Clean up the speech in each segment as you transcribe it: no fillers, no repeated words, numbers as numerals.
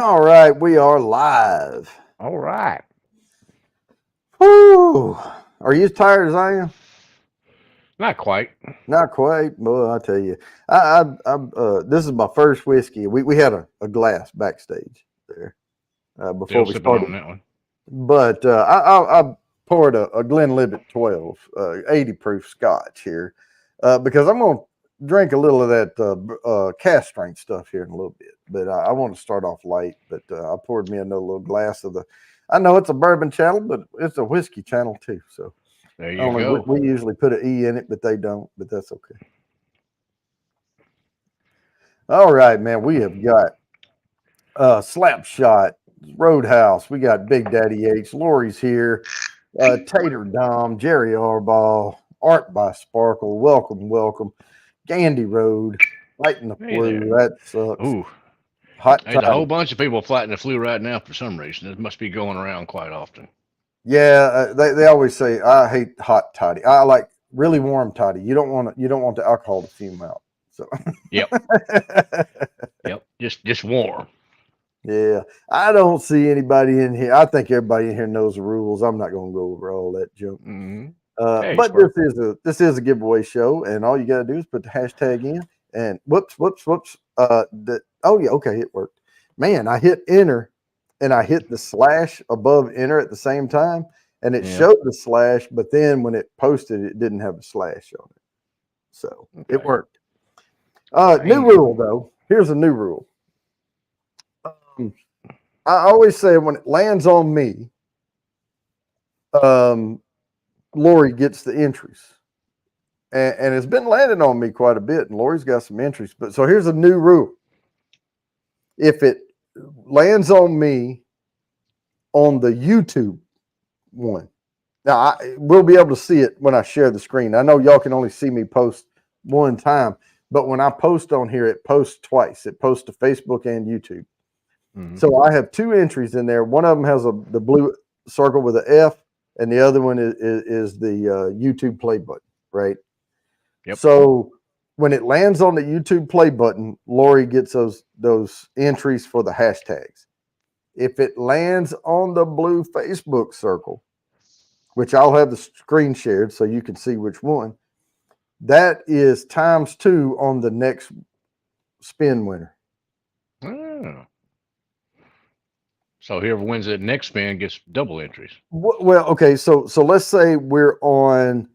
All right, we are live. All right. Whew. Are you as tired as I am? Not quite. Not quite. Boy, I tell you, this is my first whiskey. We had a glass backstage there before Still we sipping started, on that one. but I poured a Glenlivet 12, 80 proof Scotch here because I'm gonna drink a little of that cast strength stuff here in a little bit. But I want to start off light. But I poured me another little glass of the. I know it's a bourbon channel, but it's a whiskey channel too. So There you only go. we usually put an E in it, but they don't. But that's okay. All right, man. We have got Slapshot, Roadhouse. We got Big Daddy H. Lori's here. Tater Dom, Jerry Arball, Art by Sparkle. Welcome, welcome. Gandy Road, fighting the Hey flu. there. That sucks. Ooh, Hot there's a whole toddy. bunch of people fighting the flu right now for some reason. It must be going around quite often. Yeah, they always say I hate hot toddy. I like really warm toddy. You don't want the alcohol to fume out. So Yep. Yep. Just warm. yeah, I don't see anybody in here. I think everybody in here knows the rules. I'm not going to go over all that junk. Mm-hmm. Hey, But this Sparkle. is a giveaway show, and all you got to do is put the hashtag in. And whoops. Oh yeah, okay, it worked. Man, I hit enter, and I hit the slash above enter at the same time, and it Yeah. showed the slash. But then when it posted, it didn't have a slash on it, so it Okay. worked. New Bang. rule though. Here's a new rule. Um, I always say when it lands on me, um, Lori gets the entries. And it's been landing on me quite a bit. And Lori's got some entries. But so here's a new rule. If it lands on me on the YouTube one, now we'll be able to see it when I share the screen. I know y'all can only see me post one time, but when I post on here, it posts twice. It posts to Facebook and YouTube. Mm-hmm. So I have two entries in there. One of them has the blue circle with an F, and the other one is the YouTube play button, right? Yep. So when it lands on the YouTube play button, Lori gets those entries for the hashtags. If it lands on the blue Facebook circle, which I'll have the screen shared so you can see which one, that is ×2 on the next spin winner. Oh. So whoever wins that next spin gets double entries. Well, okay, so let's say we're on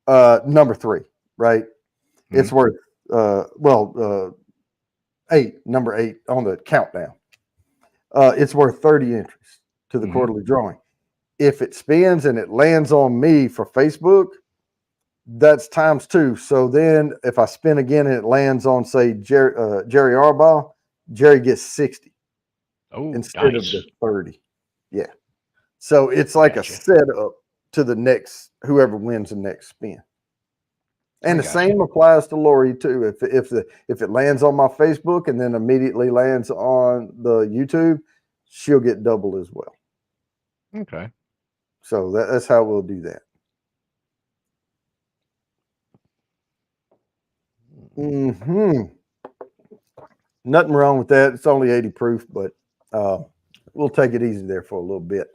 number 3, right? Mm-hmm. It's worth number 8 on the countdown. It's worth 30 entries to the quarterly drawing. If it spins and it lands on me for Facebook, that's ×2. So then if I spin again and it lands on, say, Jerry Arbaugh, Jerry gets 60 instead of the 30. Yeah. So it's like a setup to the next, whoever wins the next spin. And the same applies to Lori too. If it lands on my Facebook and then immediately lands on the YouTube, she'll get double as well. Okay. So that's how we'll do that. Nothing wrong with that. It's only 80 proof, but we'll take it easy there for a little bit.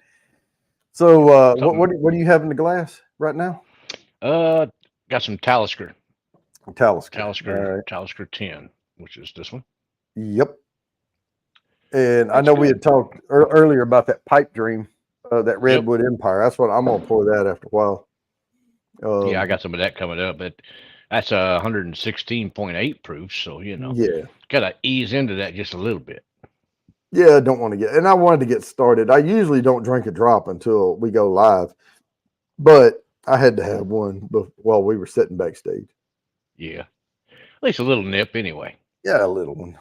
So what do you have in the glass right now? Got some Talisker. Talisker. Talisker 10, which is this one. Yep. And I know we had talked earlier about that pipe dream, that Redwood Empire. That's what I'm gonna pour that after a while. Yeah, I got some of that coming up, but that's 116.8 proof, so gotta ease into that just a little bit. Yeah, I don't want to get, and I wanted to get started. I usually don't drink a drop until we go live, but I had to have one while we were sitting backstage. Yeah, at least a little nip anyway. Yeah, a little one.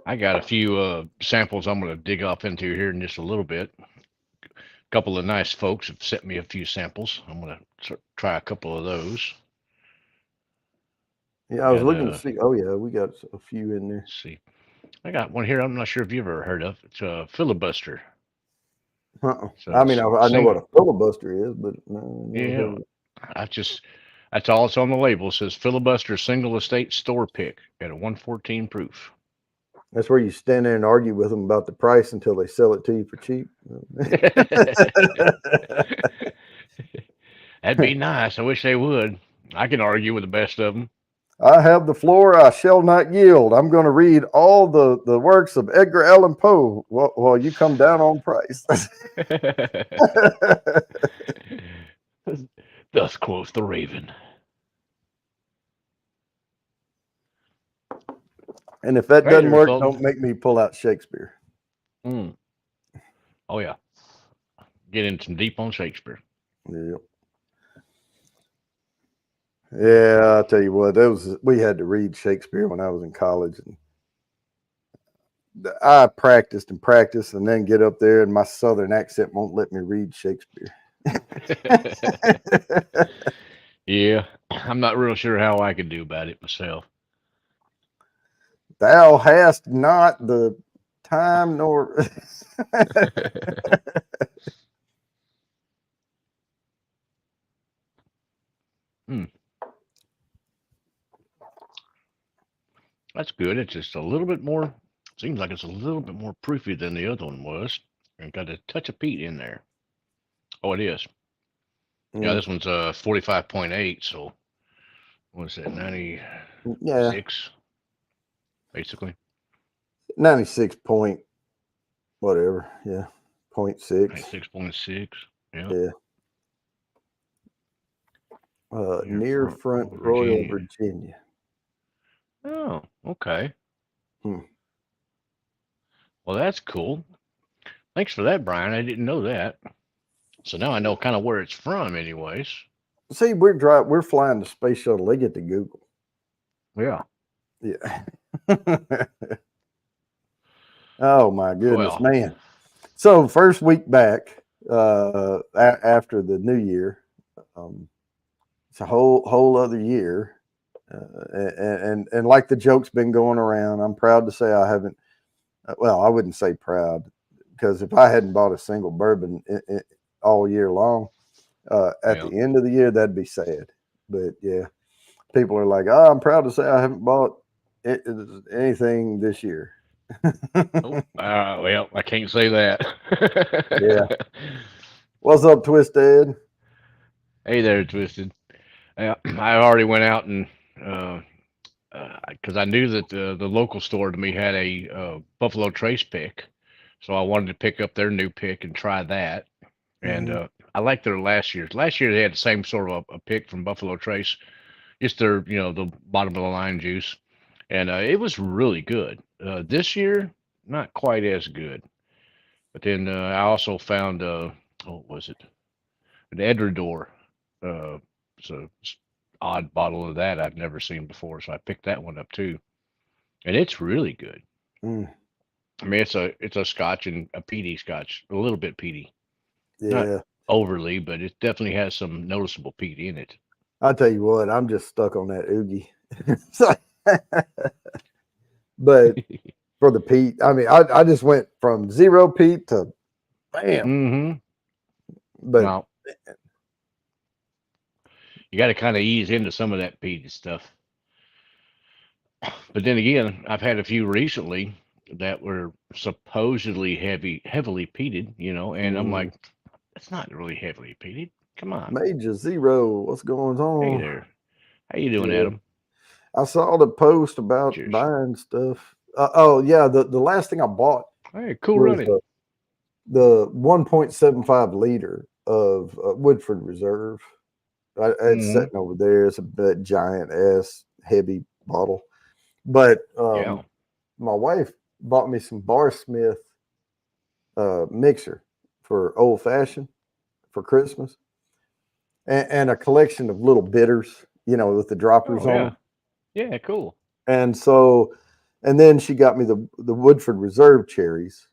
I got a few samples I'm going to dig off into here in just a little bit. A couple of nice folks have sent me a few samples. I'm going to try a couple of those. Yeah, I was looking to see. Oh, yeah, we got a few in there. Let's see. I got one here I'm not sure if you've ever heard of. It's a filibuster. So I mean, I know what a filibuster is, but no. Yeah. That's all it's on the label. It says filibuster single estate store pick at a 114 proof. That's where you stand there and argue with them about the price until they sell it to you for cheap. That'd be nice. I wish they would. I can argue with the best of them. I have the floor. I shall not yield. I'm going to read all the works of Edgar Allan Poe while you come down on price. Thus quoth the raven. And if that Right doesn't there, work, folks. don't make me pull out Shakespeare. Mm. Oh yeah, get in some deep on Shakespeare. Yeah. Yeah, I'll tell you what, we had to read Shakespeare when I was in college, and I practiced and then get up there and my southern accent won't let me read Shakespeare. Yeah, I'm not real sure how I could do about it myself. Thou hast not the time nor That's good. It's just a little bit more. Seems like it's a little bit more proofy than the other one was, and got a touch of peat in there. Oh, it is. Yeah, this one's 45.8. So what's that? 96. Yeah, Basically. 96 point whatever. Yeah, 0.6. 96.6. Yeah. Yeah. Near front Royal Virginia. Oh, okay. Hmm. Well, that's cool. Thanks for that, Brian. I didn't know that. So now I know kind of where it's from, anyways. See, we're flying the space shuttle. They get to Google. Yeah. Yeah. Oh my goodness, Well, man. So first week back after the new year, it's a whole other year. And like the joke's been going around, I'm proud to say I haven't. Well, I wouldn't say proud, because if I hadn't bought a single bourbon all year long, at the end of the year, that'd be sad. But yeah, people are like, "Oh, I'm proud to say I haven't bought anything this year." well, I can't say that. Yeah. What's up, Twisted? Hey there, Twisted. I already went out and because I knew that the local store to me had a Buffalo Trace pick, so I wanted to pick up their new pick and try that. And I liked their last year's. Last year they had the same sort of a pick from Buffalo Trace, just their the bottom of the line juice, and it was really good. This year, not quite as good. But then I also found what was it? An Edredor. It's a odd bottle of that I've never seen before, so I picked that one up too, and it's really good. I mean, it's a Scotch and a peaty Scotch, a little bit peaty, not Yeah. overly, but it definitely has some noticeable peat in it. I'll tell you what, I'm just stuck on that oogie. But for the peat, I mean, I just went from 0 peat to bam. Mm-hmm. But Now, you got to kind of ease into some of that peaty stuff. But then again, I've had a few recently that were supposedly heavily peated, and I'm like, it's not really heavily peated. Come on. Major Zero, what's going on? Hey there. How you doing, Adam? I saw the post about buying stuff. Oh yeah, the last thing I bought. Hey, cool running. The 1.75 liter of Woodford Reserve. It's sitting over there. It's a giant ass heavy bottle. But my wife bought me some Bar Smith mixer for old fashioned for Christmas, and a collection of little bitters, with the droppers on them. Yeah, cool. And so, and then she got me the Woodford Reserve cherries,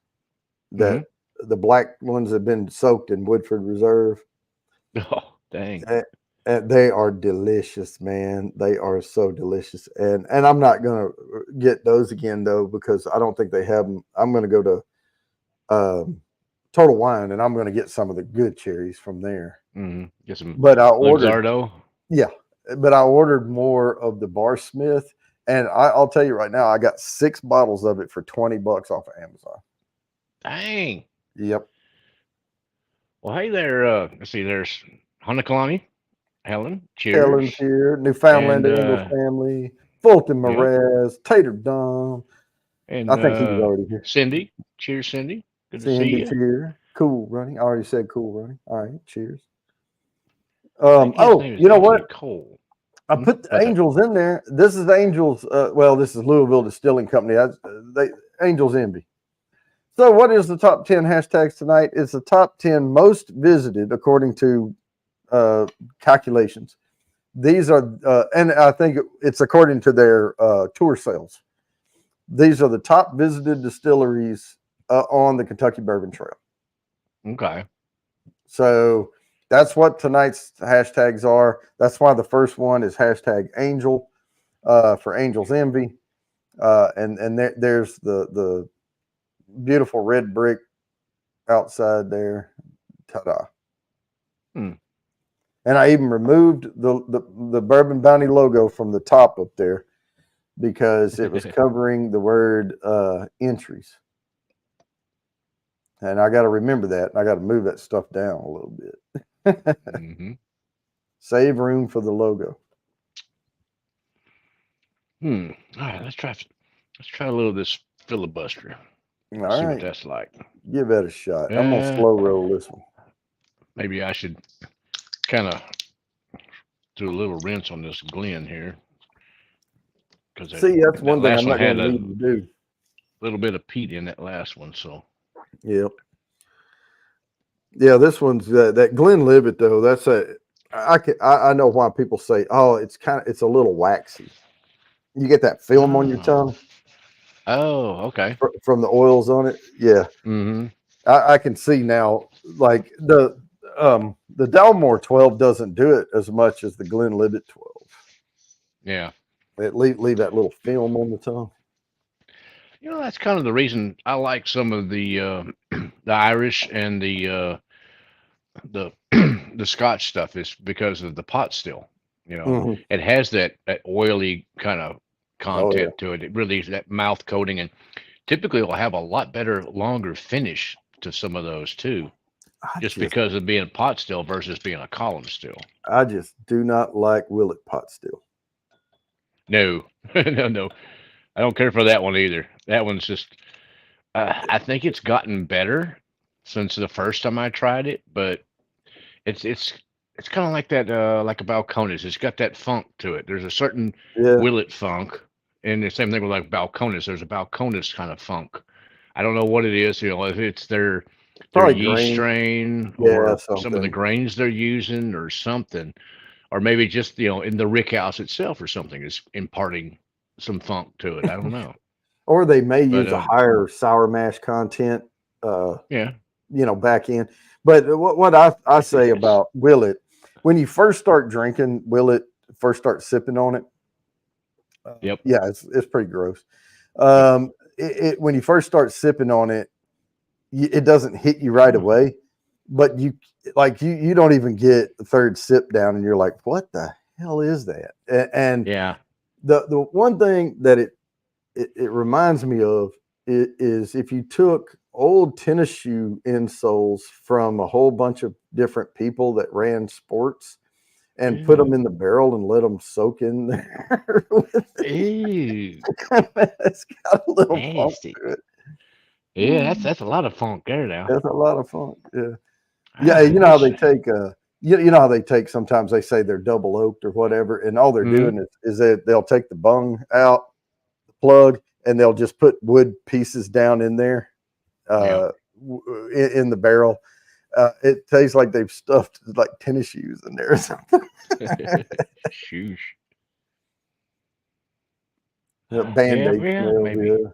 that the black ones have been soaked in Woodford Reserve. Oh, dang. And they are delicious, man. They are so delicious. And I'm not going to get those again, though, because I don't think they have them. I'm going to go to Total Wine, and I'm going to get some of the good cherries from there. Get some but I ordered. Luxardo. Yeah. but I ordered more of the Bar Smith, and I'll tell you right now, I got 6 bottles of it for $20 off of Amazon. Dang. Yep. Well, hey there. Let's see. There's Hanakalani, Helen. Helen's Cheers. here, Newfoundland And Angle family, Fulton yep. Merez, Tater Dom. And I think he's already here. Cindy. Cheers, Cindy. Good to see Cindy's you. here. Cool running. I already said cool running. All right. Cheers. I think his name is You know Anthony what? Cole. I put the What's that? Angels in there. This is Angels. Well, this is Louisville Distilling Company. Angels Envy. So, what is the top 10 hashtags tonight? It's the top 10 most visited according to calculations. These are, and I think it's according to their tour sales. These are the top visited distilleries on the Kentucky Bourbon Trail. Okay. So that's what tonight's hashtags are. That's why the first one is hashtag Angel for Angels Envy. And there's the beautiful red brick outside there. Ta-da. And I even removed the Bourbon Bounty logo from the top up there because it was covering the word entries. And I got to remember that. I got to move that stuff down a little bit. Save room for the logo. All right, let's try a little of this filibuster. All See right. what that's like. Give that a shot. I'm going to slow roll this one. Maybe I should kind of do a little rinse on this Glen here. See, that's one thing I'm not going to need to do. A little bit of peat in that last one, so. Yep. Yeah, this one's that Glenlivet though. That's I know why people say, oh, it's a little waxy. You get that film on your tongue. Oh, okay. From the oils on it. Yeah. Mm-hmm. I can see now, like the Dalmore 12 doesn't do it as much as the Glenlivet 12. Yeah. It leave that little film on the tongue. You know, that's kind of the reason I like some of the Irish and the Scotch stuff is because of the pot still. You know, it has that oily kind of content to it. It really is that mouth coating, and typically will have a lot better, longer finish to some of those too, just because of being pot still versus being a column still. I just do not like Willet pot still. No, no. I don't care for that one either. That one's just, I think it's gotten better since the first time I tried it, but it's kind of like that, like a Balcones. It's got that funk to it. There's a certain Willet funk, and the same thing with like Balcones. There's a Balcones kind of funk. I don't know what it is. You know, if it's their yeast strain or some of the grains they're using or something, or maybe just in the rick house itself or something is imparting some funk to it. I don't know. Or they may use a higher sour mash content. Back in. But what I say about Willet, when you first start drinking Willet, first start sipping on it. Yeah, it's pretty gross. When you first start sipping on it, it doesn't hit you right away. But you don't even get the third sip down, and you're like, "What the hell is that?" And the one thing that it reminds me of is if you took old tennis shoe insoles from a whole bunch of different people that ran sports and put them in the barrel and let them soak in there. It's got a little funk to it. Yeah, that's a lot of funk there now. That's a lot of funk. Yeah. You know how they take you know how they take, sometimes they say they're double oaked or whatever, and all they're doing is that they'll take the bung out, the plug, and they'll just put wood pieces down in there in the barrel. It tastes like they've stuffed like tennis shoes in there or something. Shoes. Band-aid smell, maybe. A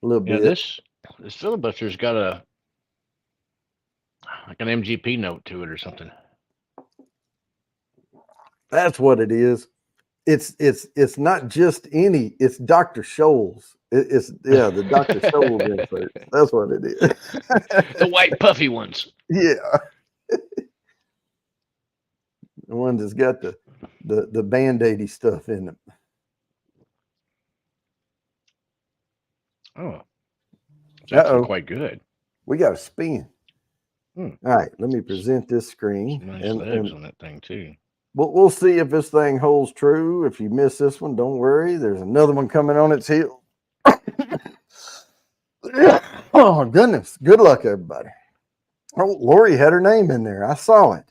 little bit. This filibuster's got like an MGP note to it or something. That's what it is. It's not just any. It's Dr. Scholl's. It's the Dr. Scholl's insert. That's what it is. The white puffy ones. Yeah. The one that's got the the band-aidy stuff in it. Oh, it's actually Uh-oh. quite good. We got a spin. Hmm. All right, let me present this screen. Some nice legs on that thing too. We'll see if this thing holds true. If you miss this one, don't worry. There's another one coming on its heel. Oh, goodness. Good luck, everybody. Oh, Lori had her name in there. I saw it.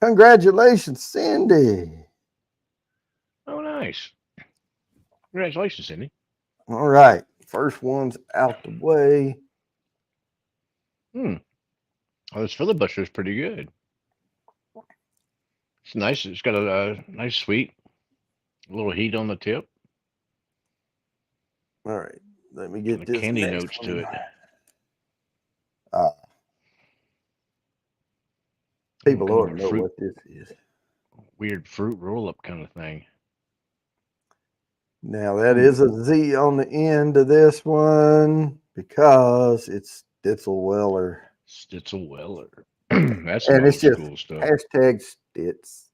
Congratulations, Cindy. Oh, nice. Congratulations, Cindy. All right. First one's out the way. Oh, this filibuster is pretty good. It's nice. It's got a nice sweet, little heat on the tip. All right. Let me get this candy next notes one. to it. People ought to know what this is. Weird fruit roll-up kind of thing. Now, that is a Z on the end of this one because it's Stitzelweller. Stitzelweller. That's some And it's old just school stuff. hashtag Stitz.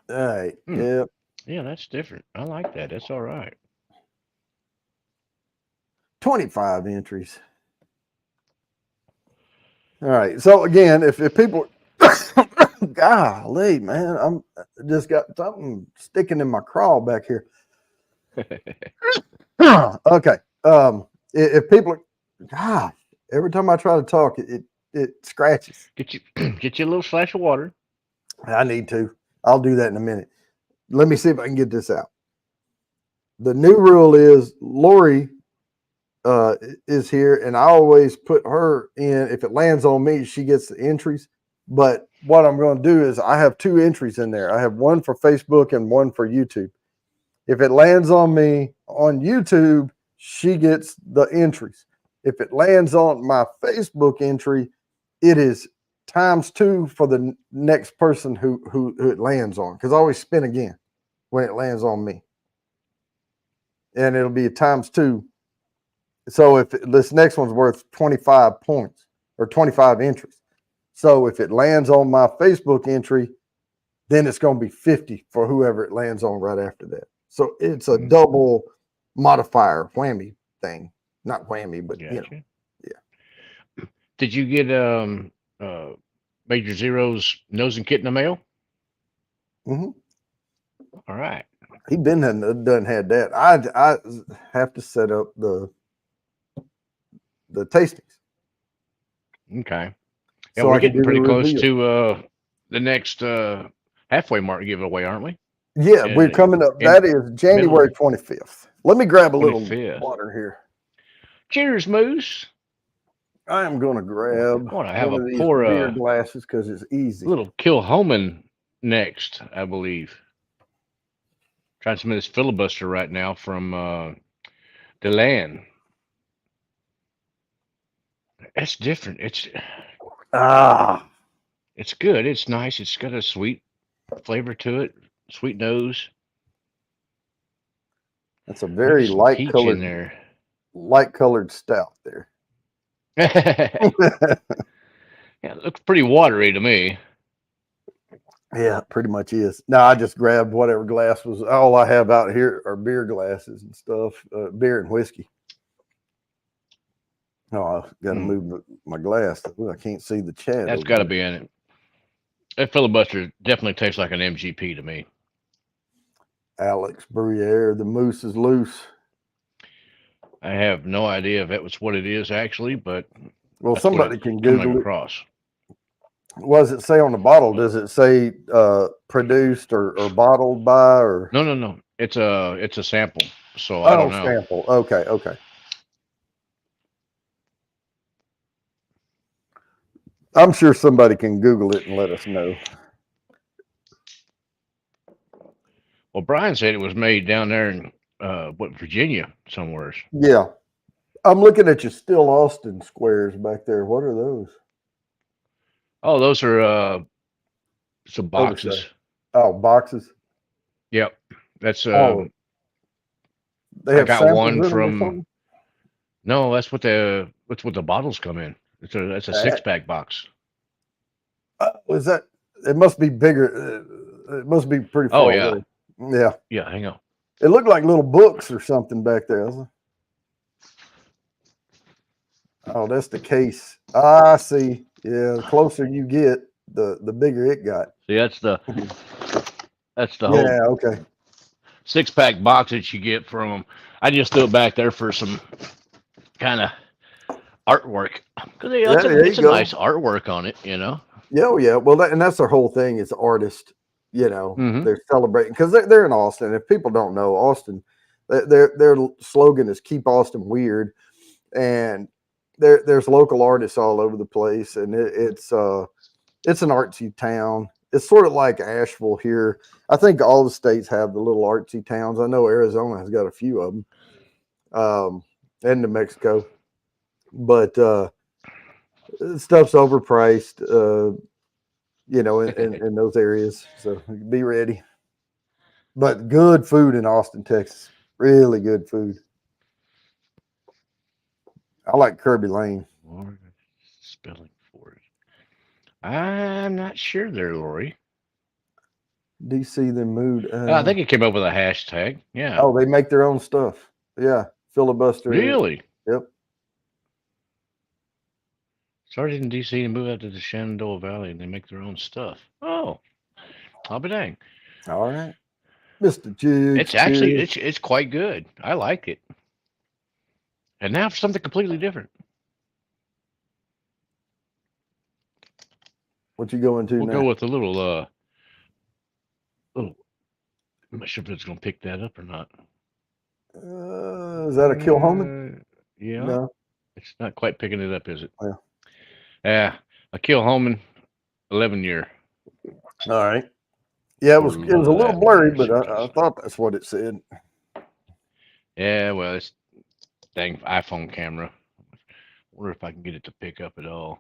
All right. Yep. Yeah, that's different. I like that. That's all right. 25 entries. All right. So again, if people, golly, man, I'm just got something sticking in my craw back here. Okay. If people, gosh, every time I try to talk, it scratches. Get you a little splash of water. I need to. I'll do that in a minute. Let me see if I can get this out. The new rule is Lori is here, and I always put her in. If it lands on me, she gets the entries. But what I'm going to do is I have 2 entries in there. I have one for Facebook and one for YouTube. If it lands on me on YouTube, she gets the entries. If it lands on my Facebook entry, it is ×2 for the next person who it lands on, because I always spin again when it lands on me, and it'll be a ×2. So if this next one's worth 25 points or 25 entries, so if it lands on my Facebook entry, then it's going to be 50 for whoever it lands on right after that. So it's a double modifier whammy thing, not whammy, but Gotcha. yeah. Did you get Major Zero's nose and kit in the mail? Mm-hmm. All right. He done had that. I have to set up the tastings. Okay. Yeah, So we're I can getting do pretty the close reveal. to the next halfway mark giveaway, aren't we? Yeah, we're coming up. That is January 25th. Let me grab a little 25th. water here. Cheers, Moose. I am going to grab I have one a of these pour beer glasses because it's easy. Little Kilhoman next, I believe. Trying some of this filibuster right now from Deland. That's different. It's good. It's nice. It's got a sweet flavor to it. Sweet nose. That's a very light colored stout there. Yeah, it looks pretty watery to me. Yeah, pretty much is. No, I just grabbed whatever glass was. All I have out here are beer glasses and stuff, beer and whiskey. Oh, I got to move my glass. I can't see the chat. That's got to be in it. That filibuster definitely tastes like an MGP to me. Alex Bruyere, the moose is loose. I have no idea if that was what it is actually, but well, somebody can Google it. What does it say on the bottle? Does it say produced or bottled by or? No. It's a sample. So I don't know. Sample. Okay. I'm sure somebody can Google it and let us know. Well, Brian said it was made down there in Virginia somewhere. Yeah. I'm looking at your Still Austin squares back there. What are those? Oh, those are some boxes. Oh, boxes? Yep. That's they have I got one from No, that's what the bottles come in. That's a 6-pack box. Was that? It must be bigger. It must be pretty Oh far yeah, away. Yeah. yeah. Hang on. It looked like little books or something back there. Oh, that's the case. I see. Yeah, the closer you get, the bigger it got. See, that's the whole Yeah. Okay. 6-pack box that you get from them. I just threw it back there for some kind of artwork because Yeah. There you it's a go. nice artwork on it, you know. Yeah. Oh, yeah. Well, and that's their whole thing. It's artist. Mm-hmm. They're celebrating because they're in Austin. If people don't know Austin, their slogan is "Keep Austin Weird," and there's local artists all over the place, and it's an artsy town. It's sort of like Asheville here. I think all the states have the little artsy towns. I know Arizona has got a few of them, and New Mexico, but stuff's overpriced. In those areas, so be ready. But good food in Austin, Texas. Really good food. I like Kirby Lane. Spelling for it. I'm not sure there, Lori. DC then moved. I think it came up with a hashtag. Yeah. Oh, they make their own stuff. Yeah, filibuster. Really? Yep. Started in DC and moved out to the Shenandoah Valley, and they make their own stuff. Oh, I'll be dang. All right, Mr. Jig. It's actually it's quite good. I like it. And now for something completely different. What you going to We'll now? go with a little. I'm not sure if it's gonna pick that up or not. Is that a Kill Homan? Yeah. No. It's not quite picking it up, is it? Yeah. Yeah. A Kill Homan 11-year. All right. Yeah, it was a little blurry, but I thought that's what it said. Yeah, well, it's dang iPhone camera. I wonder if I can get it to pick up at all.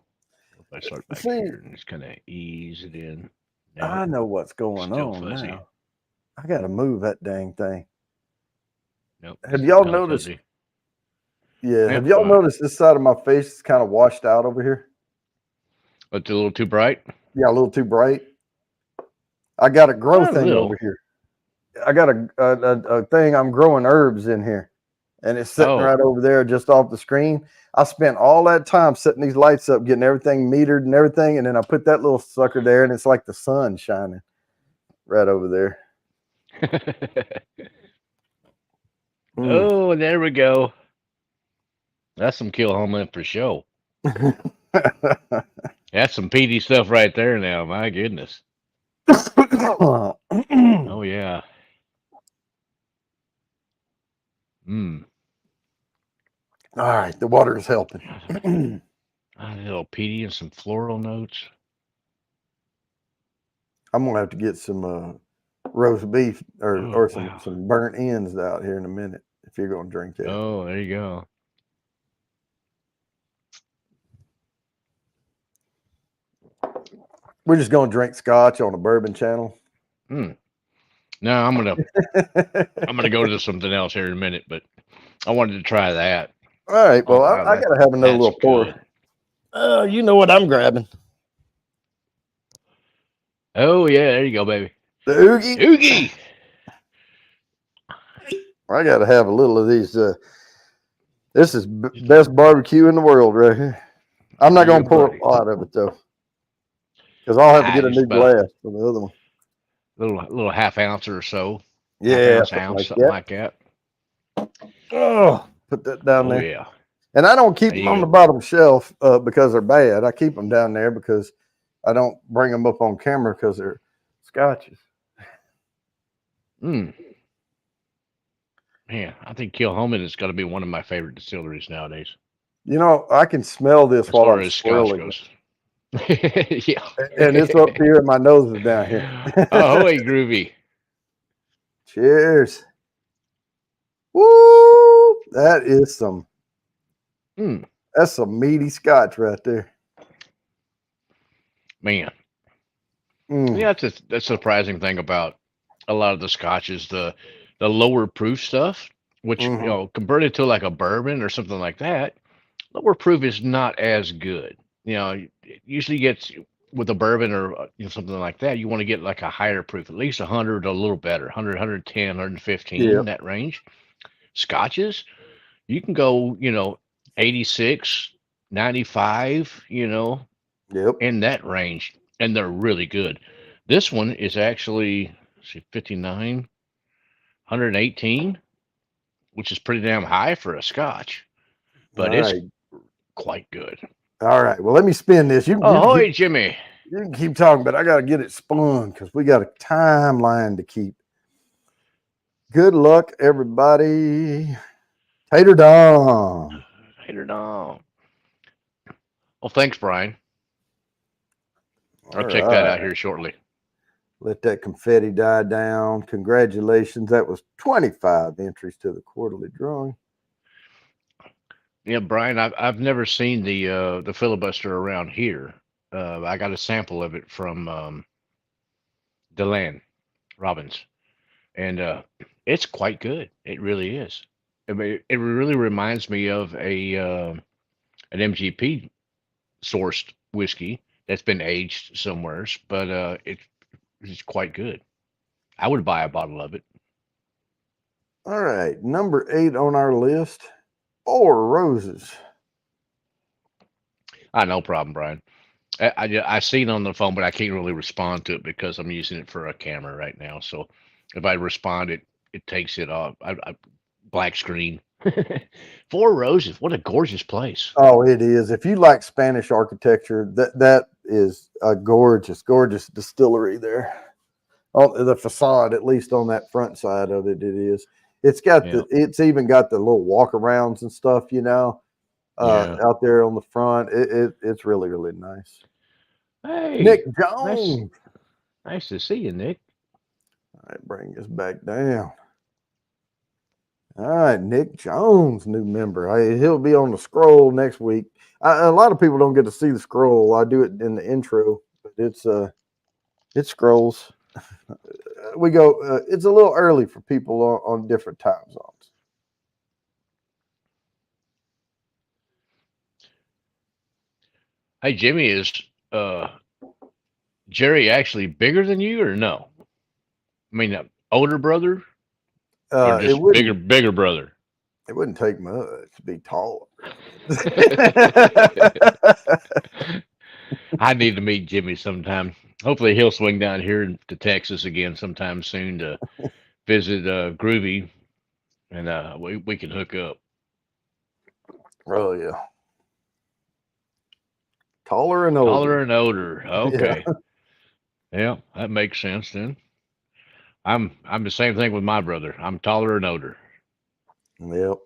If I start back here and just kind of ease it in. Nope. I know what's going on fuzzy. Now. I got to move that dang thing. Nope. Have y'all noticed? Fuzzy. Yeah. Have y'all noticed this side of my face is kind of washed out over here? It's a little too bright? Yeah, a little too bright. I got a grow thing over here. I got a thing. I'm growing herbs in here, and it's sitting right over there just off the screen. I spent all that time setting these lights up, getting everything metered and everything, and then I put that little sucker there, and it's like the sun shining right over there. Oh, there we go. That's some Kill Homeland for sure. That's some PD stuff right there now. My goodness. Oh, yeah. All right. The water is helping. A little PD and some floral notes. I'm going to have to get some roast beef or some burnt ends out here in a minute if you're going to drink that. Oh, there you go. We're just going to drink scotch on a bourbon channel. No, I'm gonna go to something else here in a minute, but I wanted to try that. All right. Well, I gotta have another little pour. You know what I'm grabbing? Oh yeah, there you go, baby. The Oogie. Oogie. I gotta have a little of these. This is best barbecue in the world right here. I'm not gonna pour a lot of it though, because I'll have to get a new glass for the other one. Little half ounce or so. Yeah, something like that. Oh, put that down there. Yeah. And I don't keep them on the bottom shelf because they're bad. I keep them down there because I don't bring them up on camera because they're scotches. Man, I think Kill Homan is going to be one of my favorite distilleries nowadays. You know, I can smell this while I'm swirling. Yeah. And it's up here and my nose is down here. Oh, hey, groovy. Cheers. Woo! That is some that's some meaty scotch right there. Man. Yeah, that's the surprising thing about a lot of the scotches, the lower proof stuff, which you know, converted to like a bourbon or something like that, lower proof is not as good. You know, it usually gets with a bourbon or something like that, you want to get like a higher proof, at least 100, a little better, 100, 110, Yeah. 115, that range. Scotches, you can go, 86, 95, Yep. in that range, and they're really good. This one is actually, let's see, 59, 118, which is pretty damn high for a Scotch, All but it's right. quite good. All right. Well, let me spin this. Ahoy, Jimmy! You can keep talking, but I got to get it spun because we got a timeline to keep. Good luck, everybody. Tater Dom. Later on. Well, thanks, Brian. All I'll check that right. out here shortly. Let that confetti die down. Congratulations. That was 25 entries to the quarterly drawing. Yeah, Brian, I've never seen the filibuster around here. I got a sample of it from Deland Robbins, and it's quite good. It really is. I mean, it really reminds me of an MGP sourced whiskey that's been aged somewheres, but it's quite good. I would buy a bottle of it. All right. Number 8 on our list, Four Roses. No problem, Brian. I see it on the phone, but I can't really respond to it because I'm using it for a camera right now. So if I respond, it takes it off. Black screen. Four Roses. What a gorgeous place. Oh, it is. If you like Spanish architecture, that is a gorgeous, gorgeous distillery there. On the facade, at least on that front side of it, it is. It's got Yeah. it's even got the little walkarounds and stuff, Yeah. out there on the front. It's really, really nice. Nick Hey, nice, Jones. nice to see you, Nick. All right, bring us back down. All right, Nick Jones, new member. He'll be on the scroll next week. A lot of people don't get to see the scroll. I do it in the intro, but it scrolls. We go. It's a little early for people on different time zones. Hey, Jimmy, is uh Jerry actually bigger than you or no? I mean, older brother or Uh, it just wouldn't. bigger brother? It wouldn't take much to be taller. I need to meet Jimmy sometime. Hopefully, he'll swing down here to Texas again sometime soon to visit Groovy, and we can hook up. Oh yeah, taller and Taller older. and older. Yeah. Okay, yeah, that makes sense then. I'm the same thing with my brother. I'm taller and older. Yep.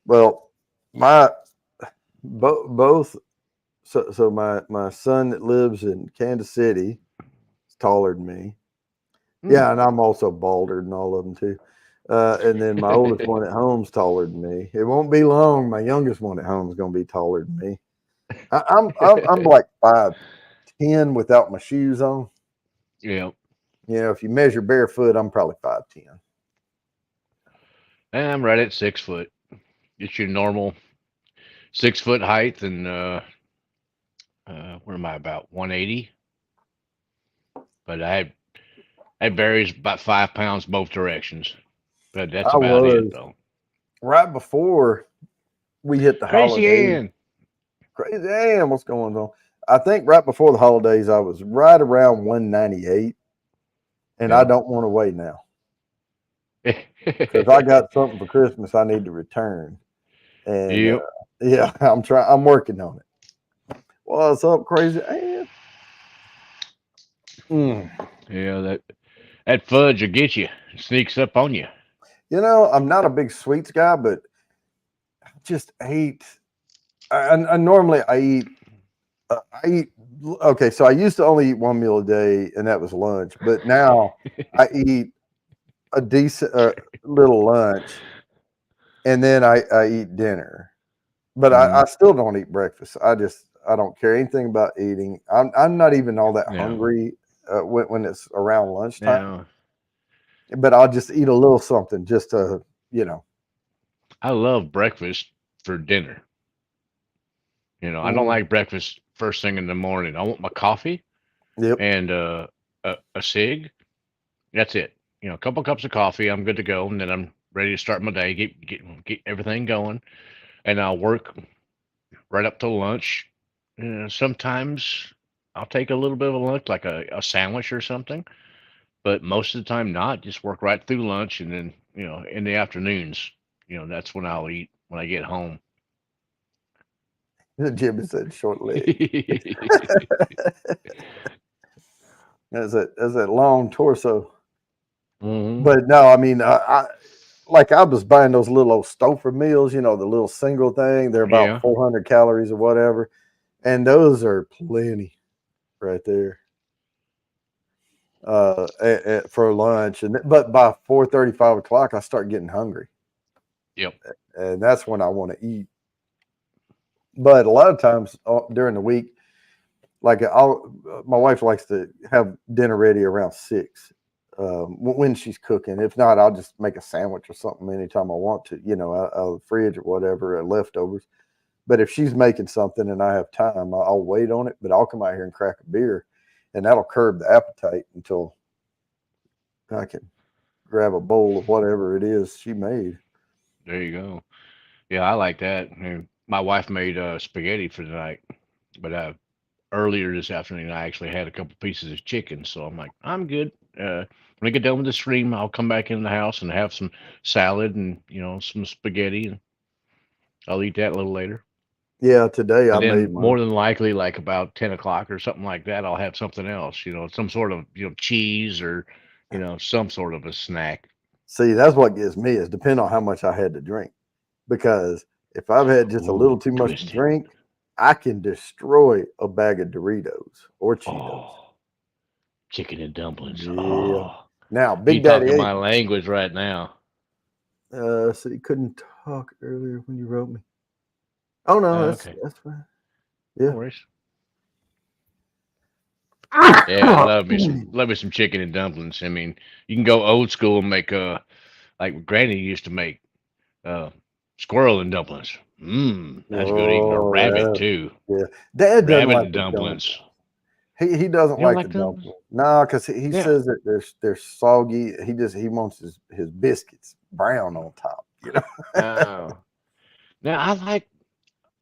Well, my both. So my son that lives in Kansas City is taller than me. Hmm. Yeah, and I'm also balder than all of them too. And then my oldest one at home's taller than me. It won't be long. My youngest one at home is going to be taller than me. I'm like 5'10" without my shoes on. Yeah, If you measure barefoot, I'm probably 5'10". I'm right at 6 foot. It's your normal 6 foot height, and what am I about 180? But it varies about 5 pounds both directions. But that's I about it, was though. right before we hit the Crazy holidays. Ann. Crazy damn, what's going on? I think right before the holidays, I was right around 198, and I Yeah. don't want to weigh now because I got something for Christmas I need to return. And Yep. yeah, I'm working on it. What's up, Crazy Ann? Mm. Yeah, that fudge will get you. It sneaks up on you. I'm not a big sweets guy, but I just ate. I normally I eat. Okay, so I used to only eat one meal a day, and that was lunch. But now I eat a decent little lunch, and then I eat dinner. But I Mm, still don't eat breakfast. I don't care anything about eating. I'm not even all that yeah. hungry when it's around lunchtime. Now, But I'll just eat a little something just to. I love breakfast for dinner. I don't like breakfast first thing in the morning. I want my coffee Yep. and a cig. That's it. A couple cups of coffee, I'm good to go, and then I'm ready to start my day, get everything going, and I'll work right up till lunch. Sometimes I'll take a little bit of a lunch, like a sandwich or something, but most of the time not. Just work right through lunch, and then in the afternoons, that's when I'll eat when I get home. Jimmy said short leg. That's that long torso. Hmm. But no, I mean, I was buying those little old Stouffer meals, the little single thing. They're about Yeah. 400 calories or whatever, and those are plenty right there for lunch. But by 4:30, 5 o'clock, I start getting hungry, Yep. and that's when I want to eat. But a lot of times during the week, like my wife likes to have dinner ready around 6 when she's cooking. If not, I'll just make a sandwich or something anytime I want to, out of the fridge or whatever, or leftovers. But if she's making something and I have time, I'll wait on it. But I'll come out here and crack a beer, and that'll curb the appetite until I can grab a bowl of whatever it is she made. There you go. Yeah, I like that. My wife made spaghetti for tonight, but earlier this afternoon I actually had a couple pieces of chicken, so I'm like, I'm good. When I get done with the stream, I'll come back in the house and have some salad and some spaghetti, and I'll eat that a little later. Yeah, today I And made then my more than likely, like about 10 o'clock or something like that, I'll have something else. Some sort of cheese or some sort of a snack. see. That's what gets me is depend on how much I had to drink. Because if I've had just a little Ooh, too much to twisted. drink, I can destroy a bag of Doritos or Cheetos. Oh, chicken and dumplings. Yeah. Oh, Now, you Big Daddy talking ate. my language right now. So you couldn't talk earlier when you wrote me. Oh no, Okay, that's fine. no Yeah. worries. Yeah, love me some chicken and dumplings. I mean, you can go old school and make like Granny used to make uh squirrel and dumplings. Mmm, that's good eating. Or rabbit Oh too. yeah. Dad doesn't Rabbit like and the dumplings. dumplings. He doesn't You don't like the like dumplings? dumplings. No, because he Yeah. says that they're soggy. He wants his biscuits brown on top. Oh. Now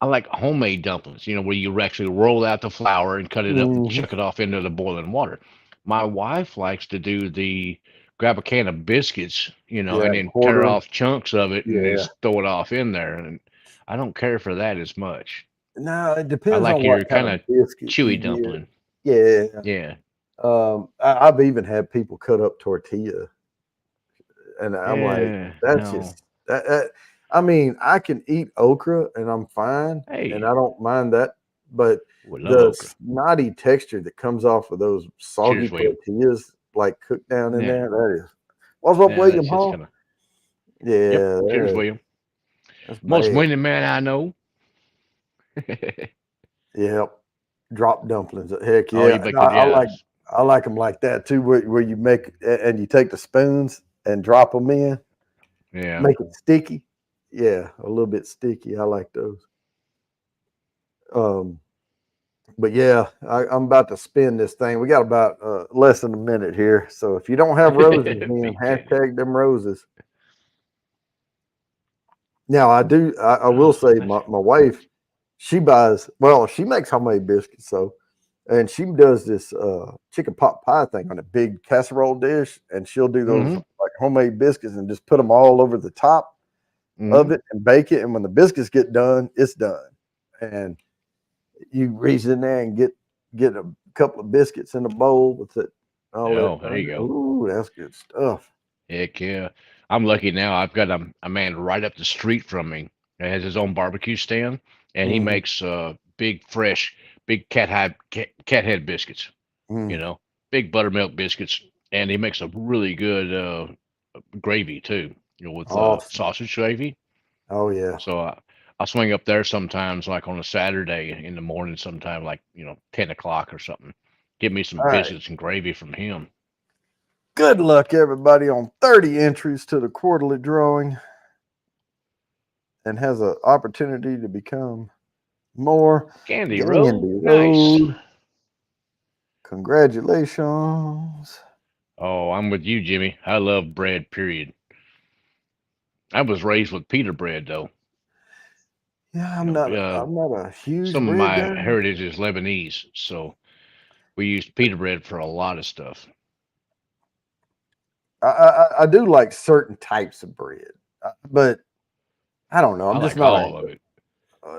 I like homemade dumplings, where you actually roll out the flour and cut it up and Hmm. chuck it off into the boiling water. My wife likes to do the grab a can of biscuits, Yeah, and and then tear quarter 'em. off chunks of it and Yeah. just throw it off in there. And I don't care for that as much. No, it I depends like on your what kind kind of of biscuit you chewy get. dumpling. Yeah. Yeah. I've even had people cut up tortilla, and I'm like, Yeah. that's No. just that. I mean, I can eat okra and I'm fine, and Hey, I don't mind that. But we love the okra. snotty texture that comes off of those soggy Cheers, William. tortillas, like cooked down in Yeah. there, that is. What's up, Yeah, William that's just Hall? kind of. Yep. Yeah, Cheers, William. that's Most bad. winning man I know. Yep. Drop dumplings. Heck Oh, yeah. you make No, it. Yeah. I like them like that too, where you make and you take the spoons and drop them in, Yeah. make it sticky. Yeah, a little bit sticky. I like those. Um, but yeah, I'm about to spin this thing. We got about less than a minute here. So if you don't have roses, then Big Daddy. hashtag them roses. Now I do. I will Oh, say that's my wife, she makes homemade biscuits. So and she does this chicken pot pie thing on a big casserole dish, and she'll do those mm-hmm. like homemade biscuits and just put them all over the top Mm-hmm. of it and bake it. And when the biscuits get done, it's done. And you reach in there and get a couple of biscuits in a bowl with it, all that. Oh, there you go. Ooh, that's good stuff. Heck yeah. I'm lucky now. I've got a man right up the street from me that has his own barbecue stand, and he Hmm. makes big, fresh, big cat head biscuits, you Mm, know, big buttermilk biscuits. And he makes a really good gravy too, with awesome. sausage gravy. Oh yeah. So I'll swing up there sometimes, like on a Saturday in the morning, sometime like 10 o'clock or something. Get me some All right. biscuits and gravy from him. Good luck, everybody, on 30 entries to the quarterly drawing and has an opportunity to become more. Candy Gandy Road. Nice. Road. Congratulations. Oh, I'm with you, Jimmy. I love bread, period. I was raised with pita bread, though. Yeah, You I'm not a huge some of bread my guy. heritage is Lebanese, so we used pita bread for a lot of stuff. I do like certain types of bread, but I don't know. I I'm just like not all of it.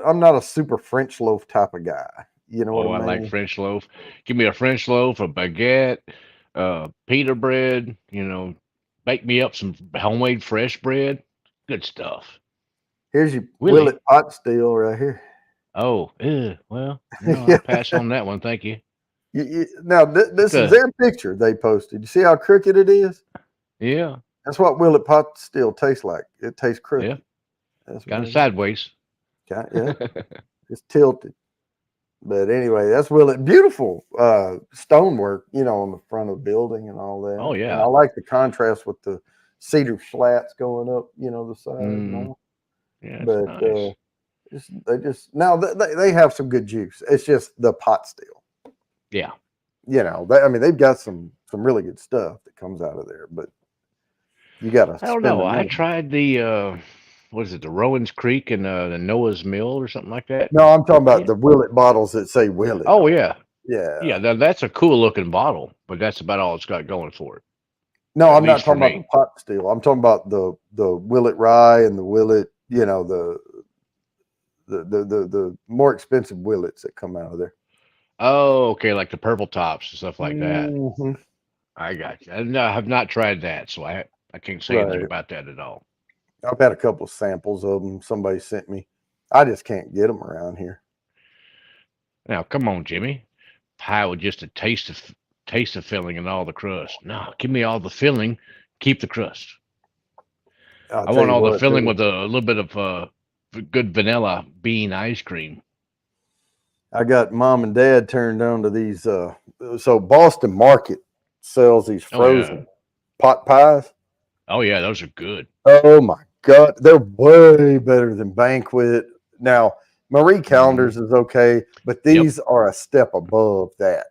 I'm not a super French loaf type of guy. You know what Oh, I I like mean? French loaf. Give me a French loaf, a baguette, pita bread. Bake me up some homemade fresh bread. Good stuff. Here's your Willie. Willet pot still right here. Oh, well, Yeah. I'll pass on that one. Thank you. Now It's this is their picture they posted. You see how crooked it is? yeah, That's what Willet pot still tastes like. It tastes yeah, crooked. That's what kind of it is. sideways. Yeah, it's tilted. But anyway, that's Willet. Beautiful stonework, on the front of the building and all Oh that. And I yeah. like the contrast with the cedar slats going up, the side and Mm, all. yeah, it's But nice. they just now they have some good juice. It's just the pot still. Yeah. I mean, they've got some really good stuff that comes out of there, but you got to I don't spend know. the I money. tried the what is it, the Rowan's Creek and the Noah's Mill or something like that. No, I'm talking about Yeah. the Willet bottles that say Willet Oh on yeah, it. Yeah. yeah. That's a cool looking bottle, but that's about all it's got going for it. No, At I'm not least for talking about me. the pot still. I'm talking about the Willet rye and the Willet, the more expensive Willets that come out of there. Oh, okay, like the purple tops and stuff like that. Hmm. I got you. No, I have not tried that, so I can't say anything Right. about that at all. I've had a couple of samples of them. Somebody sent me. I just can't get them around here. Now, come on, Jimmy. Pie with just a taste of filling and all the crust. No, give me all the filling, keep the crust. I'll I tell want you all the what, filling too. with a little bit of good vanilla bean ice cream. I got mom and dad turned on to these. So Boston Market sells these Oh yeah, frozen pot pies. oh yeah, those are good. Oh my God, they're way better than Banquet. Now, Marie Hmm. Callender's is okay, but Yep, these are a step above that.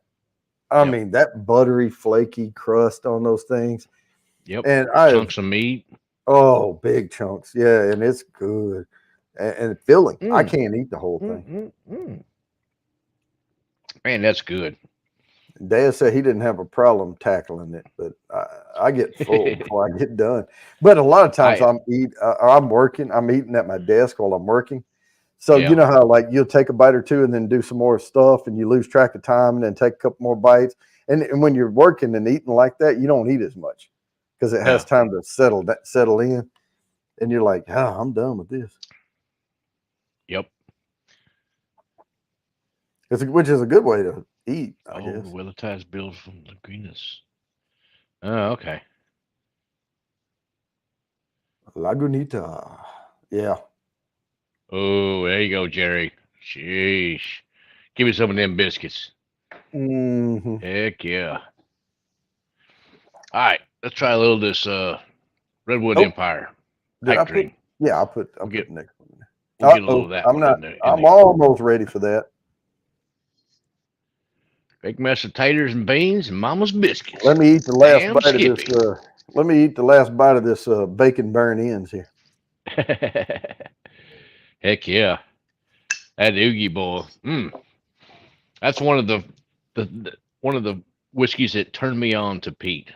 I yep, mean, that buttery, flaky crust on those things, yep. and I have Chunks of meat. big chunks, yeah, and it's good and filling. I Mm, can't eat the whole mm, thing. mm, mm. Man, that's good. Dad said he didn't have a problem tackling it, but I get full before I get done. But a lot of times I I'm working, I'm eating at my desk while I'm working. So you yeah, know how like you'll take a bite or two and then do some more stuff and you lose track of time and then take a couple more bites. And when you're working and eating like that, you don't eat as much because it has no, time to settle in. And you're like, oh, I'm done with this. yep. Which is a good way to eat, I Oh, guess. Willitize Bills from Lagrinas. Oh, okay. Lagunita. Yeah. Oh, there you go, Jerry. Sheesh. Give me some of them biscuits. Hmm. Heck yeah. All right, let's try a little of this Redwood Oh, Empire did I pipe put? dream. Yeah, I We'll put get the next one in we'll there. get a little of that I'm one not. in there. I'm almost ready for that. Big mess of taters and beans and mama's biscuits. Let me eat the last Damn bite of this. Skippy. Let me eat the last bite of this bacon burn ends here. Heck yeah. That Oogie boy. That's one of the whiskeys that turned me on to peat.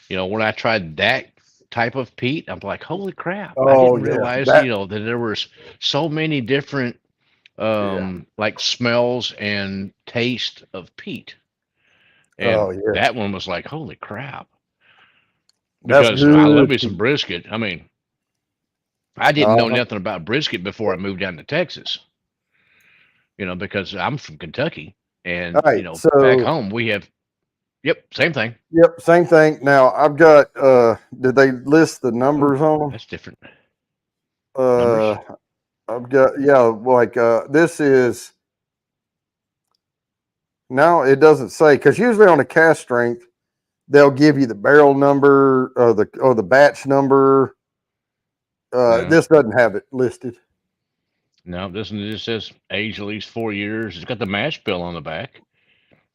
When I tried that type of peat, I'm like, holy crap! I Oh didn't yeah, realize, that that there was so many different yeah. like smells and taste of peat. Oh And yeah, that one was like, holy crap! that's Because I love good. me some brisket. I mean, I didn't know Uh-huh. nothing about brisket before I moved down to Texas. Because I'm from Kentucky, All and right, back so home we have. Yep, same thing. yep, same thing. Now I've got. Did they list the Oh, numbers on them? that's different. Uh, Numbers. I've got like this is no, it doesn't say because usually on a cast strength they'll give you the barrel number or the batch number. Yeah. This doesn't have it listed. No, this one just says age at least 4 years. It's got the mash bill on the back.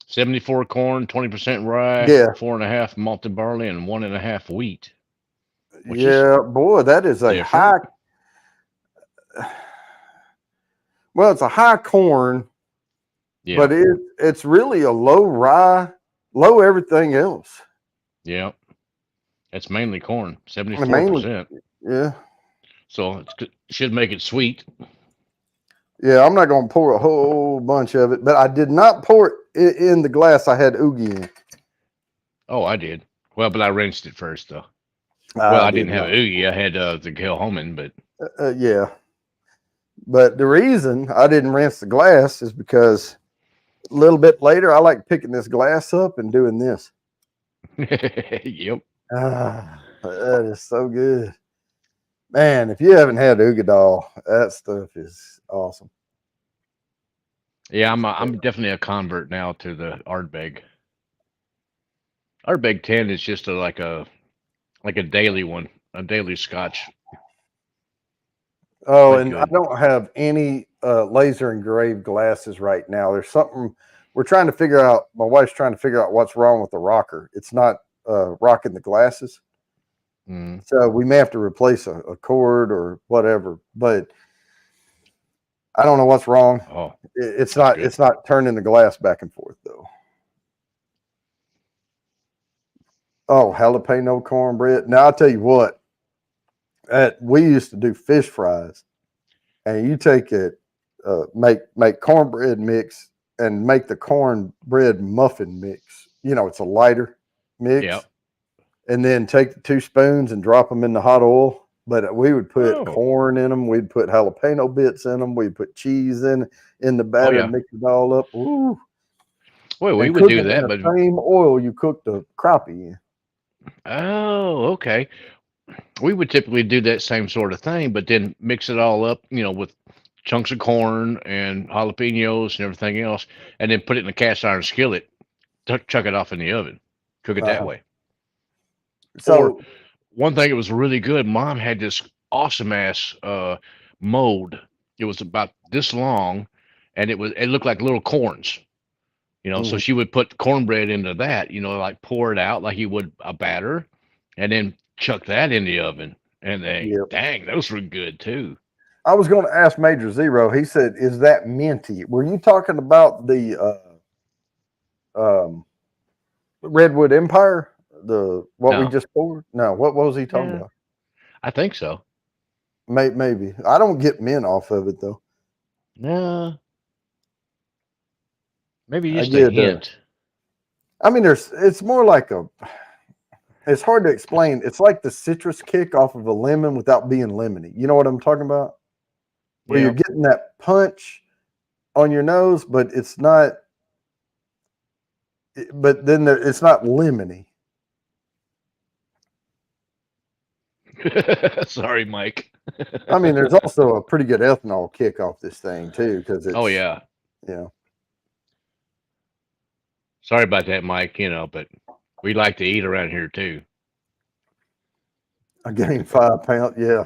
74 corn, 20% rye, Yeah, 4.5 malted barley, and 1.5 wheat, which is yeah, boy, that is a different. high. Well, it's a high corn, Yeah, but it's really a low rye, low everything else. yeah. It's mainly corn, And mainly, 74%. yeah, So it should make it sweet. yeah. I'm not going to pour a whole bunch of it, but I did not pour it in the glass I had oogie in. Oh, I did. Well, but I rinsed it first, though. Well, I I did didn't have not. oogie. I had the Kilhoman, but Yeah, but the reason I didn't rinse the glass is because a little bit later I like picking this glass up and doing this. yep. Ah, that is so good. Man, if you haven't had Ugadal, that stuff is awesome. Yeah, I'm definitely a convert now to the Ardbeg. Ardbeg 10 is just like a daily one, a daily Scotch. Oh, Quite and I good. don't have any laser engraved glasses right now. There's something we're trying to figure out. My wife's trying to figure out what's wrong with the rocker. It's not rocking the glasses. Mm. So we may have to replace a cord or whatever. But I don't know what's wrong. Oh, It's that's not good. it's not turning the glass back and forth though. Oh, jalapeno cornbread. Now I'll tell you what, we used to do fish fries, and you take it, make cornbread mix and make the cornbread muffin mix. You know, it's a lighter Yeah. mix, and then take the 2 spoons and drop them in the hot oil. But we would put Oh. corn in them. We'd put jalapeno bits in them. We'd put cheese in the Oh batter and yeah. mix it all up. Ooh, Well, we and would cook do it in that, the but same oil you cook the crappie in. oh, okay. We would typically do that same sort of thing, but then mix it all up, with chunks of corn and jalapenos and everything else, and then put it in a cast iron skillet, chuck it off in the oven, cook it that Uh-huh. way. Or So, one thing that was really good, Mom had this awesome ass mold. It was about this long, and it looked like little corns. So mhm, she would put cornbread into that, like pour it out like you would a batter, and then chuck that in the oven. And yeah. dang, those were good too. I was going to ask Major Zero. He said, "Is that minty?" Were you talking about the um, Redwood Empire? The what we No, just poured? No, what was he talking yeah, about? I think so. Maybe I don't get mint off of it though. No, maybe I just a get. hint. I mean, there's. It's more like a. It's hard to explain. It's like the citrus kick off of a lemon without being lemony. You know what I'm talking about? Where you're Yeah. getting that punch on your nose, but it's not. But then it's not lemony. Sorry, Mike. I mean, there's also a pretty good ethanol kick off this thing too, because Oh it's yeah. you know Sorry about that, Mike. But we like to eat around here too. I gained 5 pounds. Yeah,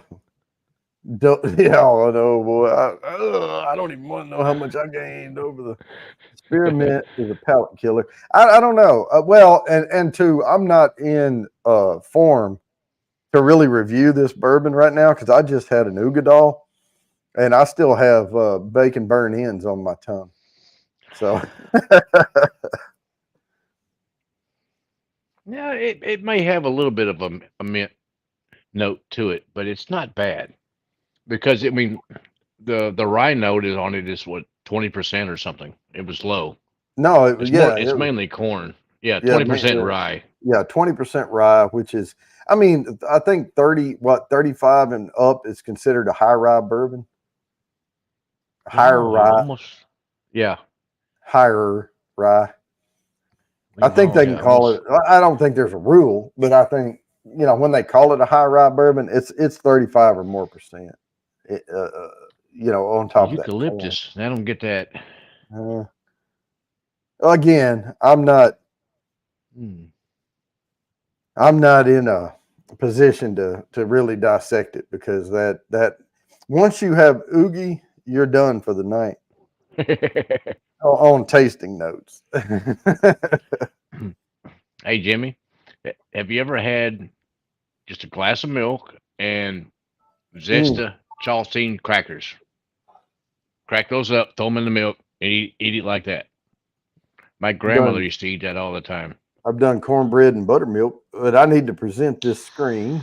yeah, I know, boy. I don't even want to know how much I gained over the spearmint is a palate killer. I don't know. Well, and two, I'm not in form to really review this bourbon right now because I just had an Ugadal and I still have bacon burn ends on my tongue. So Yeah, it may have a little bit of a mint note to it, but it's not bad because I mean the rye note is on it is what 20% or something. It was low. no, it was It's it was mainly corn. Yeah, yeah, 20% rye. yeah, 20% rye, which is, I mean, I think 35 and up is considered a high rye bourbon. Higher Oh, rye, almost. Yeah. higher rye. I think Oh, they can yeah, call almost. it. I don't think there's a rule, but I think when they call it a high rye bourbon, it's 35 or more percent. It, on top of that corn. Eucalyptus. I don't get that. Uh, Again, Hmm. I'm not in a position to really dissect it because that once you have oogie, you're done for the night on tasting notes. Hey, Jimmy, have you ever had just a glass of milk and Mm, Zesta Chaltine crackers? Crack those up, throw them in the milk, and eat it like that. My grandmother done. used to eat that all the time. I've done cornbread and buttermilk, but I need to present this screen.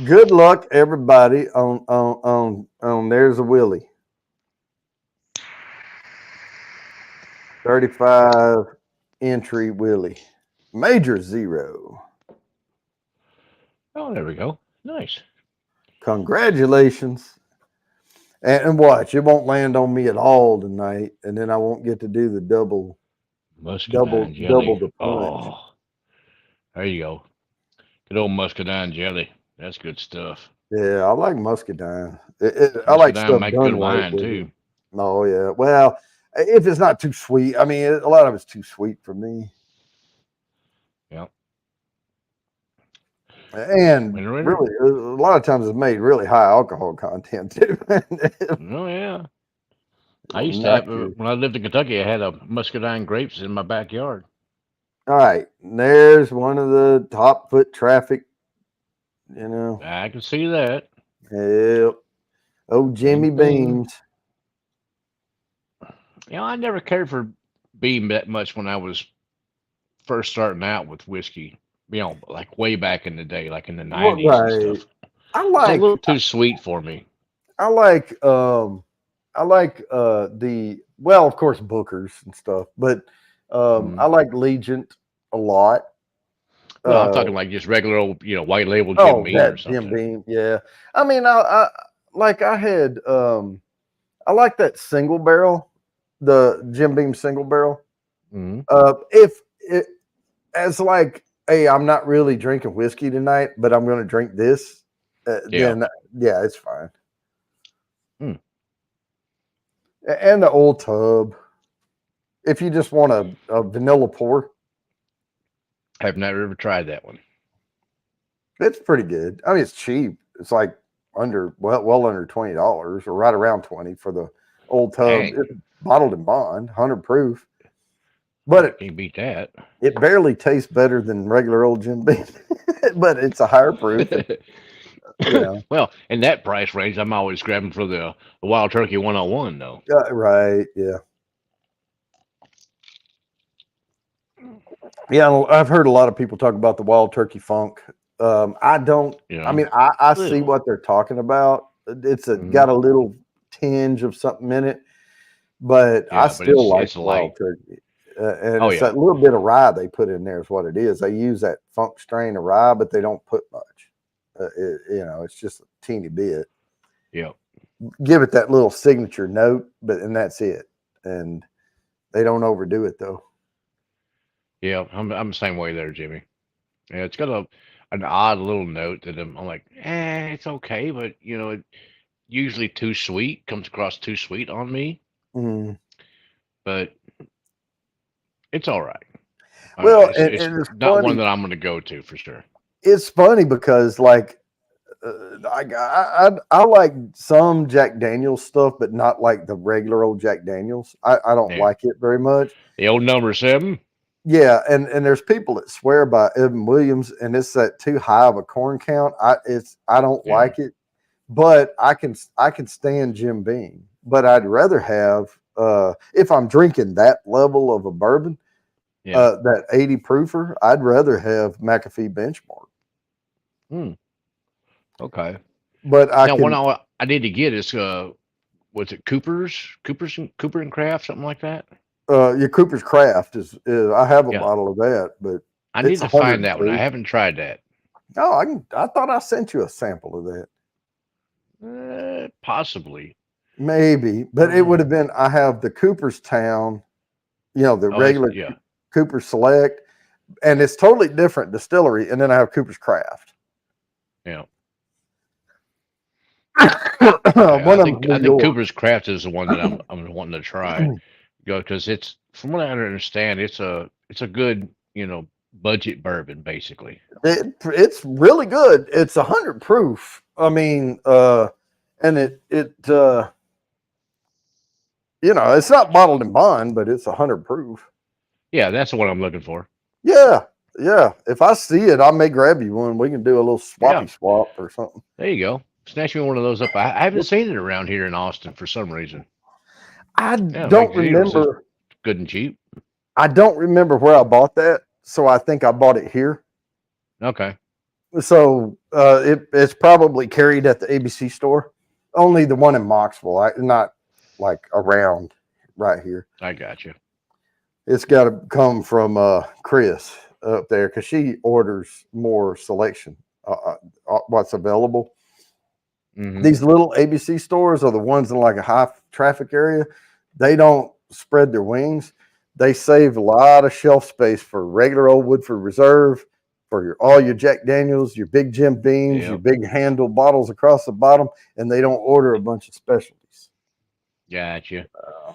Good luck, everybody. On there's a Willie. 35 entry Willie. Major zero. Oh, there we go. Nice. Congratulations. And watch, it won't land on me at all tonight, and then I won't get to do the double Muscadine jelly. the punch. Oh, there you go. Good old muscadine jelly. That's good stuff. Yeah, I like muscadine. I like Muscadine stuff make good done right wine with it. too. Oh yeah. Well, if it's not too sweet, I mean, a lot of it's too sweet for me. Yep. And Winner, winner. really, a lot of times it's made really high alcohol content too. Oh yeah. I used to Knock have you. when I lived in Kentucky. I had a muscadine grapes in my backyard. All right, and there's one of the top foot traffic. You know, I can see that. yep. Oh, Jimmy Bing, bing. Beams. I never cared for being that much when I was first starting out with whiskey. Like way back in the day, like in the '90s and Right. stuff. I It's a like. little too sweet for me. I like. I like the well, of course, Booker's and stuff, but I Mm. like Legent a lot. Well, I'm Uh, talking like just regular old, white label Jim oh, Beam or that Jim something. Beam, yeah. I mean, I like I had I like that single barrel, the Jim Beam single barrel. Mm. If it as like, hey, I'm not really drinking whiskey tonight, but I'm going to drink this, Yeah. then yeah, it's fine. Mm. And the old tub. If you just want a vanilla pour, I've never ever tried that one. it's pretty good. I mean, it's cheap. It's like well under $20 or right around 20 for the old tub. Dang. It's bottled in bond, 100 proof. But Can't beat that. it barely tastes better than regular old Jim Beam. But it's a higher proof, and you know. Well, in that price range, I'm always grabbing for the Wild Turkey 101, though. Right, yeah. Yeah, I've heard a lot of people talk about the Wild Turkey Funk. I don't. I mean, I see what they're talking about. It's got a little tinge of something in it, but Yeah, I but still like it's Wild light. Turkey. And Oh it's yeah. that little bit of rye they put in there is what it is. They use that funk strain of rye, but they don't put much. It's just a teeny bit. Yeah. Give it that little signature note, and that's it. And they don't overdo it though. Yeah, I'm the same way there, Jimmy. Yeah, it's got an odd little note that I'm like, it's okay, but it usually too sweet, comes across too sweet on me, Mm. but it's all right. Well, It's and it's not one funny. that I'm going to go to for sure. It's funny because like I like some Jack Daniels stuff, but not like the regular old Jack Daniels. I don't Yeah. like it very much. The old number 7. Yeah, and there's people that swear by Evan Williams, and it's that too high of a corn count. I don't like it, but I can stand Jim Beam. But I'd rather have if I'm drinking that level of a bourbon, that 80 proofer, I'd rather have McAfee Benchmark. Okay. But What I need to get is was it Cooper and Craft, something like that? Your Cooper's Craft is I have a Yeah. bottle of that, but I it's need to find 100 that one. I proof. haven't tried that. Oh, I thought I sent you a sample of that. Possibly. Maybe, but it would have been. I have the Cooperstown, the regular Cooper Select, and it's totally different distillery. And then I have Cooper's Craft. Yeah. Okay. I think Cooper's Craft is the one that I'm wanting to try. Because it's, from what I understand, it's a good budget bourbon basically. It's really good. It's 100 proof. I mean, and it's not bottled in bond, but it's 100 proof. Yeah, that's the one I'm looking for. Yeah, yeah. If I see it, I may grab you one. We can do a little Yeah, swappy swap or something. there you go. Snatch me one of those up. I haven't seen it around here in Austin for some reason. I Yeah, like don't Zeros is remember. good and cheap. I don't remember where I bought that, so I think I bought it here. Okay, So it's probably carried at the ABC store. Only the one in Moxville, not like around right here. I got you. It's got to come from Chris up there because she orders more selection. What's available. Mm-hmm. These little ABC stores are the ones in like a high traffic area. They don't spread their wings. They save a lot of shelf space for regular old Woodford Reserve, for all your Jack Daniels, your big Jim Beams, your Yep, big handle bottles across the bottom, and they don't order a bunch of specialties. got you. Uh,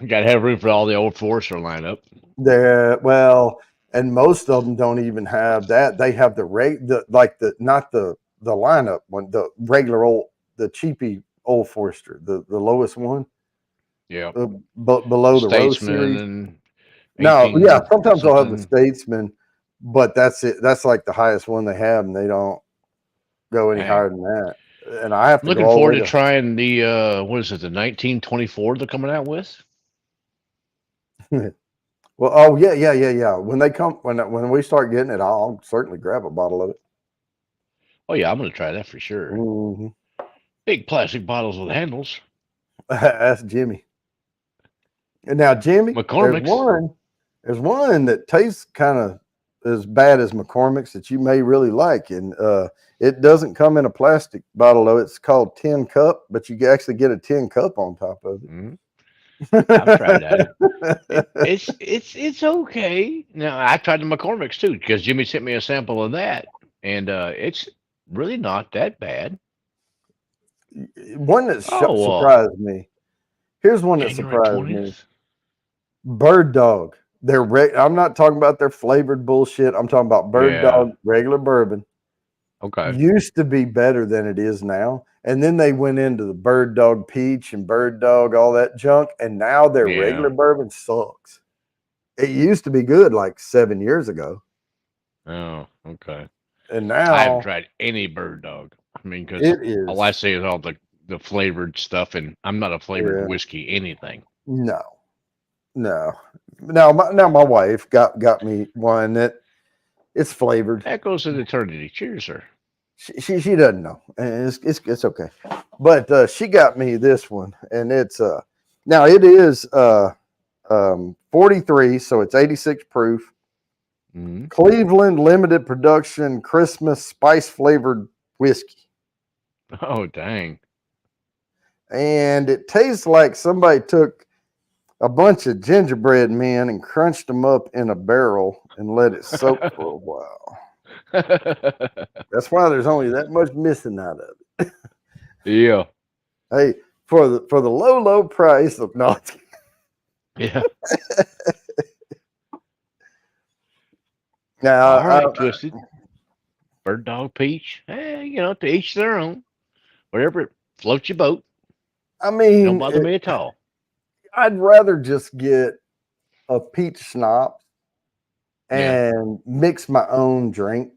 Got to have room for all the old Forester lineup. well, and most of them don't even have that. They have not the lineup one, the regular old, the cheapy Old Forester, the lowest one, Yep, below the Rose Statesman series. and No, yeah, 18 sometimes they'll have the something. Statesman, but that's it. That's like the highest one they have, and they don't go any Dang. higher than that. And I have to go Looking all the forward way to to. trying the what is it, the 1924 they're coming out with? Well, oh yeah, yeah, yeah, yeah. When they come, when we start getting it, I'll certainly grab a bottle of it. Oh yeah, I'm gonna try that for sure. Mm-hmm. Big plastic bottles with handles. That's Jimmy. And now, Jimmy, McCormick's. there's one that tastes kind of as bad as McCormick's that you may really like, and it doesn't come in a plastic bottle though. It's called Tin Cup, but you actually get a tin cup on top of Mhm. I've tried that. it. It's okay. Now I tried the McCormick's too because Jimmy sent me a sample of that, and it's really not that bad. One that Oh, surprised me. Here's one that January surprised me. 20th. Bird Dog. I'm not talking about their flavored bullshit. I'm talking about Bird Yeah. Dog regular bourbon. Okay. Used to be better than it is now. And then they went into the Bird Dog Peach and Bird Dog, all that junk. And now their Yeah. regular bourbon sucks. It used to be good like 7 years ago. Oh, okay. And I haven't now tried any bird dog. I mean, because it all I is, see is all the flavored stuff, and I'm not a flavored yeah, whiskey anything. no, no. Now my wife got me one that it's flavored. That goes in eternity. Cheers, sir. She doesn't know, and it's okay. But she got me this one, and it's now it is 43, so it's 86 proof. Hmm. Cleveland limited production Christmas spice flavored whiskey, Oh, dang. and it tastes like somebody took a bunch of gingerbread men and crunched them up in a barrel and let it soak for a while. That's why there's only that much missing out of it. Yeah. Hey, for the low price of no. Yeah. Now, All right, Twisted. Bird dog peach. To each their own. Whatever floats your boat. I Don't mean, bother me at all. I'd rather just get a peach schnapps Yeah. and mix my own drink,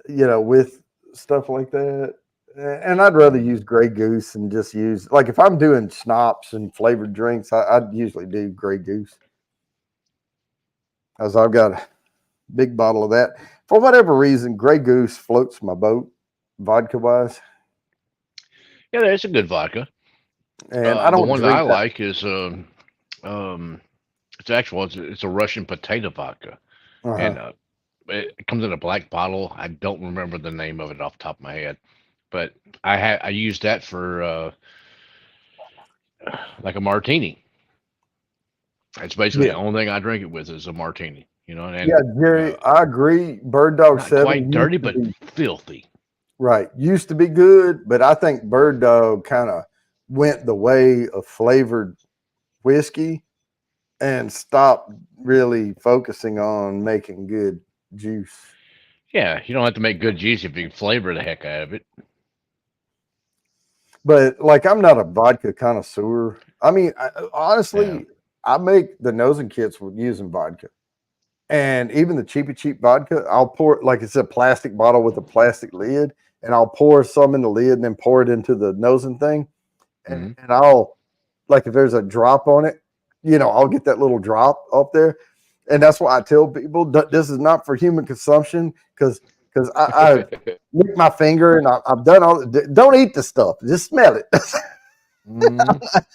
with stuff like that. And I'd rather Mm. use Grey Goose and just use, like, if I'm doing schnapps and flavored drinks, I'd usually do Grey Goose, as I've got a big bottle of that. For whatever reason, Grey Goose floats my boat, vodka wise, Yeah, that's a good vodka. and I The don't one that I drink that. like is um, it's a Russian potato vodka, Uh-huh. and it comes in a black bottle. I don't remember the name of it off the top of my head, but I used that for like a martini. It's basically Yeah, the only thing I drink it with is a martini. yeah, And Jerry, uh, I agree. Bird Dog not 7 quite used dirty, to but be filthy. right, used to be good, but I think Bird Dog kind of went the way of flavored whiskey and stopped really focusing on making good juice. Yeah, you don't have to make good juice if you can flavor the heck out of it. But like, I'm not a vodka connoisseur. I mean, Yeah. honestly, I make the nosing kits with using vodka. And even the cheap vodka, I'll pour, like it's a plastic bottle with a plastic lid, and I'll pour some in the lid and then pour it into the nosing thing. Mhm. And I'll, like, if there's a drop on it, I'll get that little drop up there. And that's why I tell people this is not for human consumption, because I lick my finger and I've done all. Don't eat the stuff, just smell it. Mhm.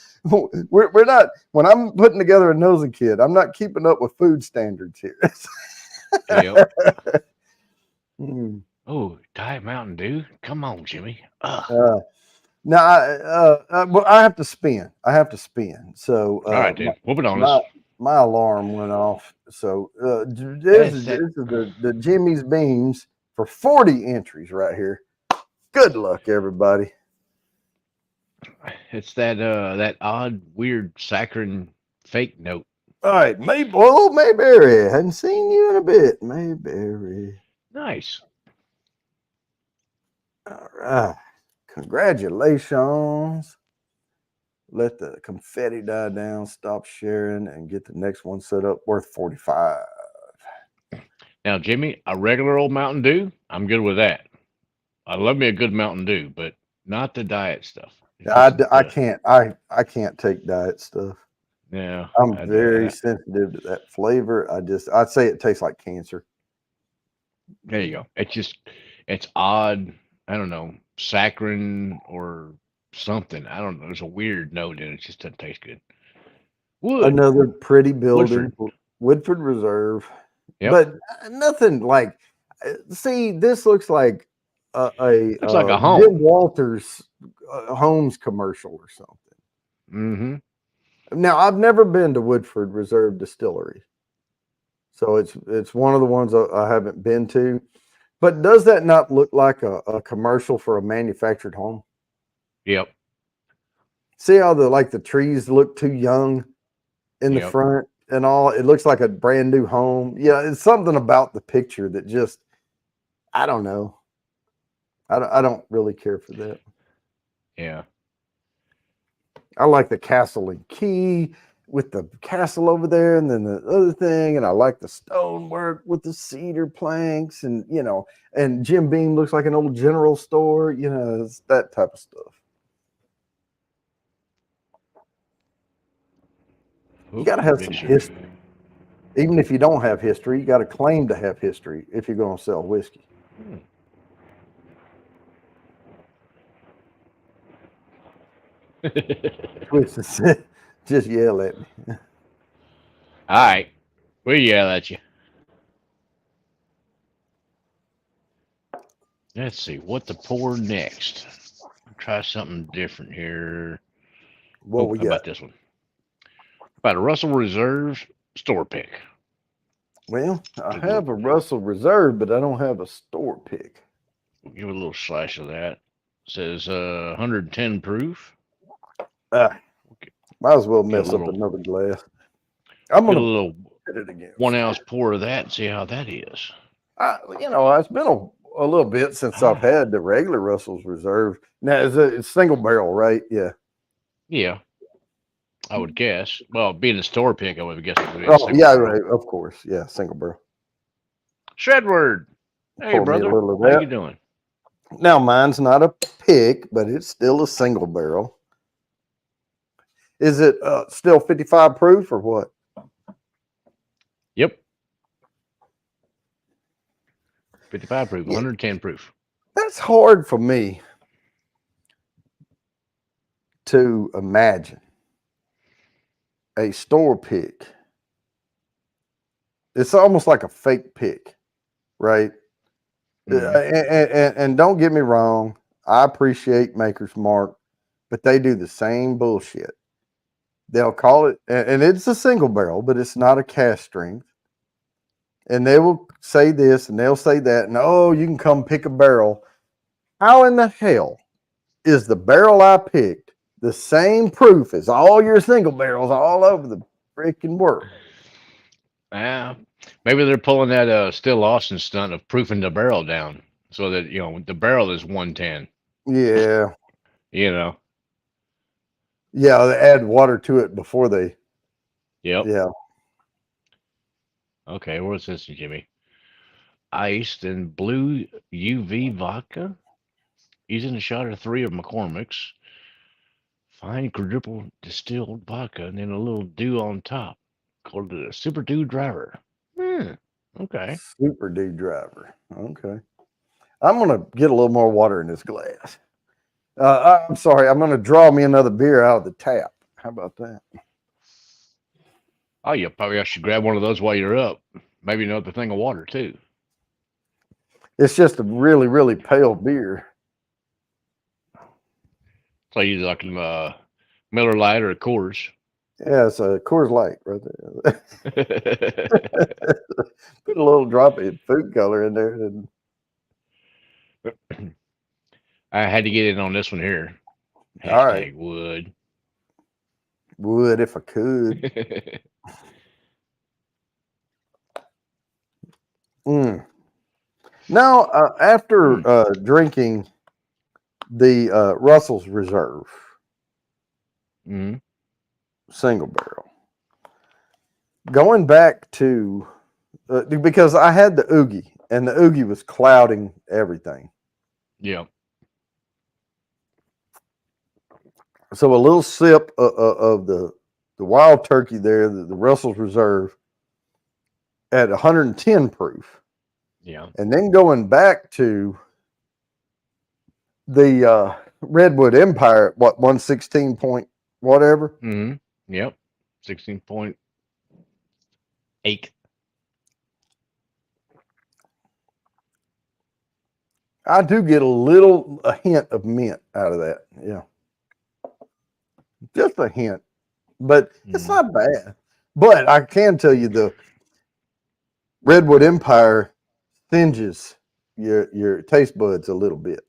We're not, when I'm putting together a nosing kit, I'm not keeping up with food standards here. Yep. Mm. Oh, Diet Mountain Dew. Come on, Jimmy. Ugh. Now, well, I have to spin. So All right, dude. Whoop it on my us. my alarm went off. So this That's is that. the Jimmy's Beams for 40 entries right here. Good luck, everybody. It's that odd, weird, saccharine fake note. All right, Mayberry. Hadn't seen you in a bit, Mayberry. Nice. All right, congratulations. Let the confetti die down. Stop sharing and get the next one set up. Worth 45. Now, Jimmy, a regular old Mountain Dew, I'm good with that. I love me a good Mountain Dew, but not the diet stuff. It's just I can't I can't take diet stuff. yeah. I'm very sensitive to that flavor. I'd say it tastes like cancer. There you go. It's odd. I don't know, saccharine or something. I don't know. There's a weird note in it. It just doesn't taste good. Wood, Another pretty building, Woodford. Woodford Reserve, Yep. but nothing like. See, this looks like Looks like a Jim home. Walters Homes commercial or something. Mm-hmm. Now, I've never been to Woodford Reserve Distillery, so it's one of the ones I haven't been to. But does that not look like a commercial for a manufactured home? Yep. See how the trees look too young in the Yep. front and all? It looks like a brand new home. Yeah, it's something about the picture that just, I don't know. I don't really care for that. Yeah. I like the castle and key with the castle over there, and then the other thing, and I like the stonework with the cedar planks, and and Jim Beam looks like an old general store. It's that type of stuff. You Oop, got to have some mixer. history. Even if you don't have history, you got to claim to have history if you're going to sell whiskey. Hmm. Twist just yell at me. All right. We'll yell at you. Let's see what to pour next. Try something different here. What Oh, we how got? about this one? About a Russell Reserve store pick. Well, I Give have a Russell Reserve, but I don't have a store pick. it a little slash of that. It says 110 proof. Might as well Get a mess up little, another glass. I'm get a gonna little put it again. 1 ounce pour of that and see how that is. It's been a little bit since I've had the regular Russell's Reserve. Now, it's single barrel, right? Yeah. Yeah, I would guess. Well, being a store pick, I would guess it would be a Oh, single yeah, barrel. right. Of course. Yeah, single barrel. Shedward. Hey, Pour me a brother. little of How that. you doing? Now, mine's not a pick, but it's still a single barrel. Is it still 55 proof or what? Yep. 55 proof, Yeah, 110 proof. that's hard for me to imagine a store pick. It's almost like a fake pick, right? And don't get me wrong, I appreciate Maker's Mark, but they do the same bullshit. They'll call it, and it's a single barrel, but it's not a cast strength. And they will say this and they'll say that, and oh, you can come pick a barrel. How in the hell is the barrel I picked the same proof as all your single barrels all over the freaking world? Maybe they're pulling that Still Austin stunt of proofing the barrel down so that the barrel is 110. Yeah. You know. Yeah, they add water to it before they. Yep. Yeah. Okay, what's this, Jimmy? Iced and blue UV vodka using a shot or three of McCormick's. Fine quadruple distilled vodka and then a little dew on top. Called it a super dew driver. Hmm. Okay. Super D driver. Okay. I'm gonna get a little more water in this glass. I'm sorry. I'm gonna draw me another beer out of the tap. How about that? Oh, you probably should grab one of those while you're up. Maybe another thing of water too. It's just a really, really pale beer. So you like Miller Lite or a Coors. Yeah, it's a Coors Light right there. Put a little drop of food color in there, and I had to get in on this one here. all right, Hashtag would. would if I could. Mm. Now, after drinking the Russell's Reserve Mhm. single barrel, going back to because I had the Oogie, and the Oogie was clouding everything. Yeah. So a little sip of the wild turkey there, the Russell's Reserve at 110 proof, Yeah. and then going back to the Redwood Empire, what 116 point whatever. Mm-hmm. Yep. 16.8. I do get a hint of mint out of that. Yeah, just a hint, but it's not bad. But I can tell you the Redwood Empire singes your taste buds a little bit,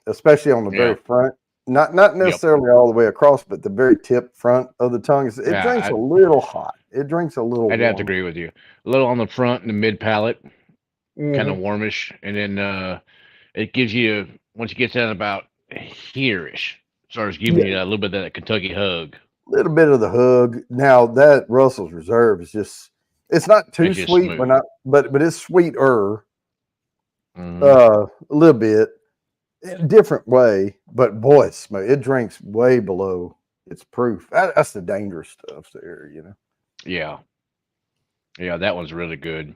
especially on the very Yeah. front. Not Yep. necessarily all the way across, but the very tip front of the tongue. It Yeah. drinks a little hot. It drinks a little I'd have to warm. agree with you. A little on the front and the mid palate, kind of Mm-hmm. warmish, and then it gives you once you get down about here-ish, starts giving Yeah, you a little bit of that Kentucky hug. a little bit of the hug. Now that Russell's Reserve is just—it's not too It's just sweet, smooth. but it's sweeter Mm-hmm. a little bit in a different way. But boy, it's smooth. It drinks way below its proof. That's the dangerous stuff there, you know. Yeah. Yeah, that one's really good.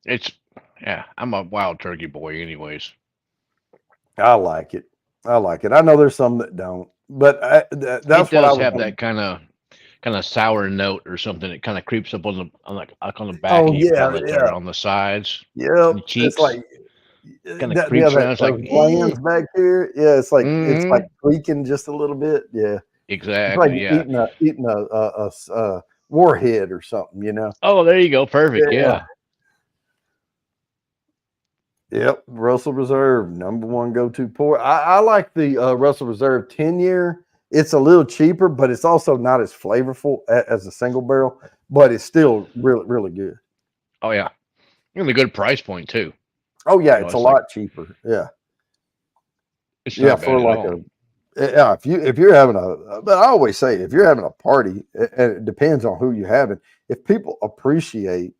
It's yeah, I'm a wild turkey boy anyways. I like it. I like it. I know there's some that don't, but It that's what I does was have going. that kind of sour note or something. It kind of creeps up like on the back Oh of your yeah, palate yeah, there on the sides yep. and the It's cheeks. like Kind of yeah, creeps around. It's like those glands back here. Yeah, it's like mm-hmm. tweaking just a little bit. Yeah, it's like Exactly, yeah. eating a warhead or something. You know. Oh, there you go. Perfect. Yeah. Yeah. Yep. Russell Reserve, #1 go-to pour. I like the Russell Reserve 10-year. It's a little cheaper, but it's also not as flavorful as a single barrel, but it's still really, really good. Oh yeah. And a good price point too. Oh yeah, You know, it's a it's like lot cheaper. Yeah, it's yeah, not for bad at like all. yeah. If you're having but I always say if you're having a party, and it depends on who you're having. If people appreciate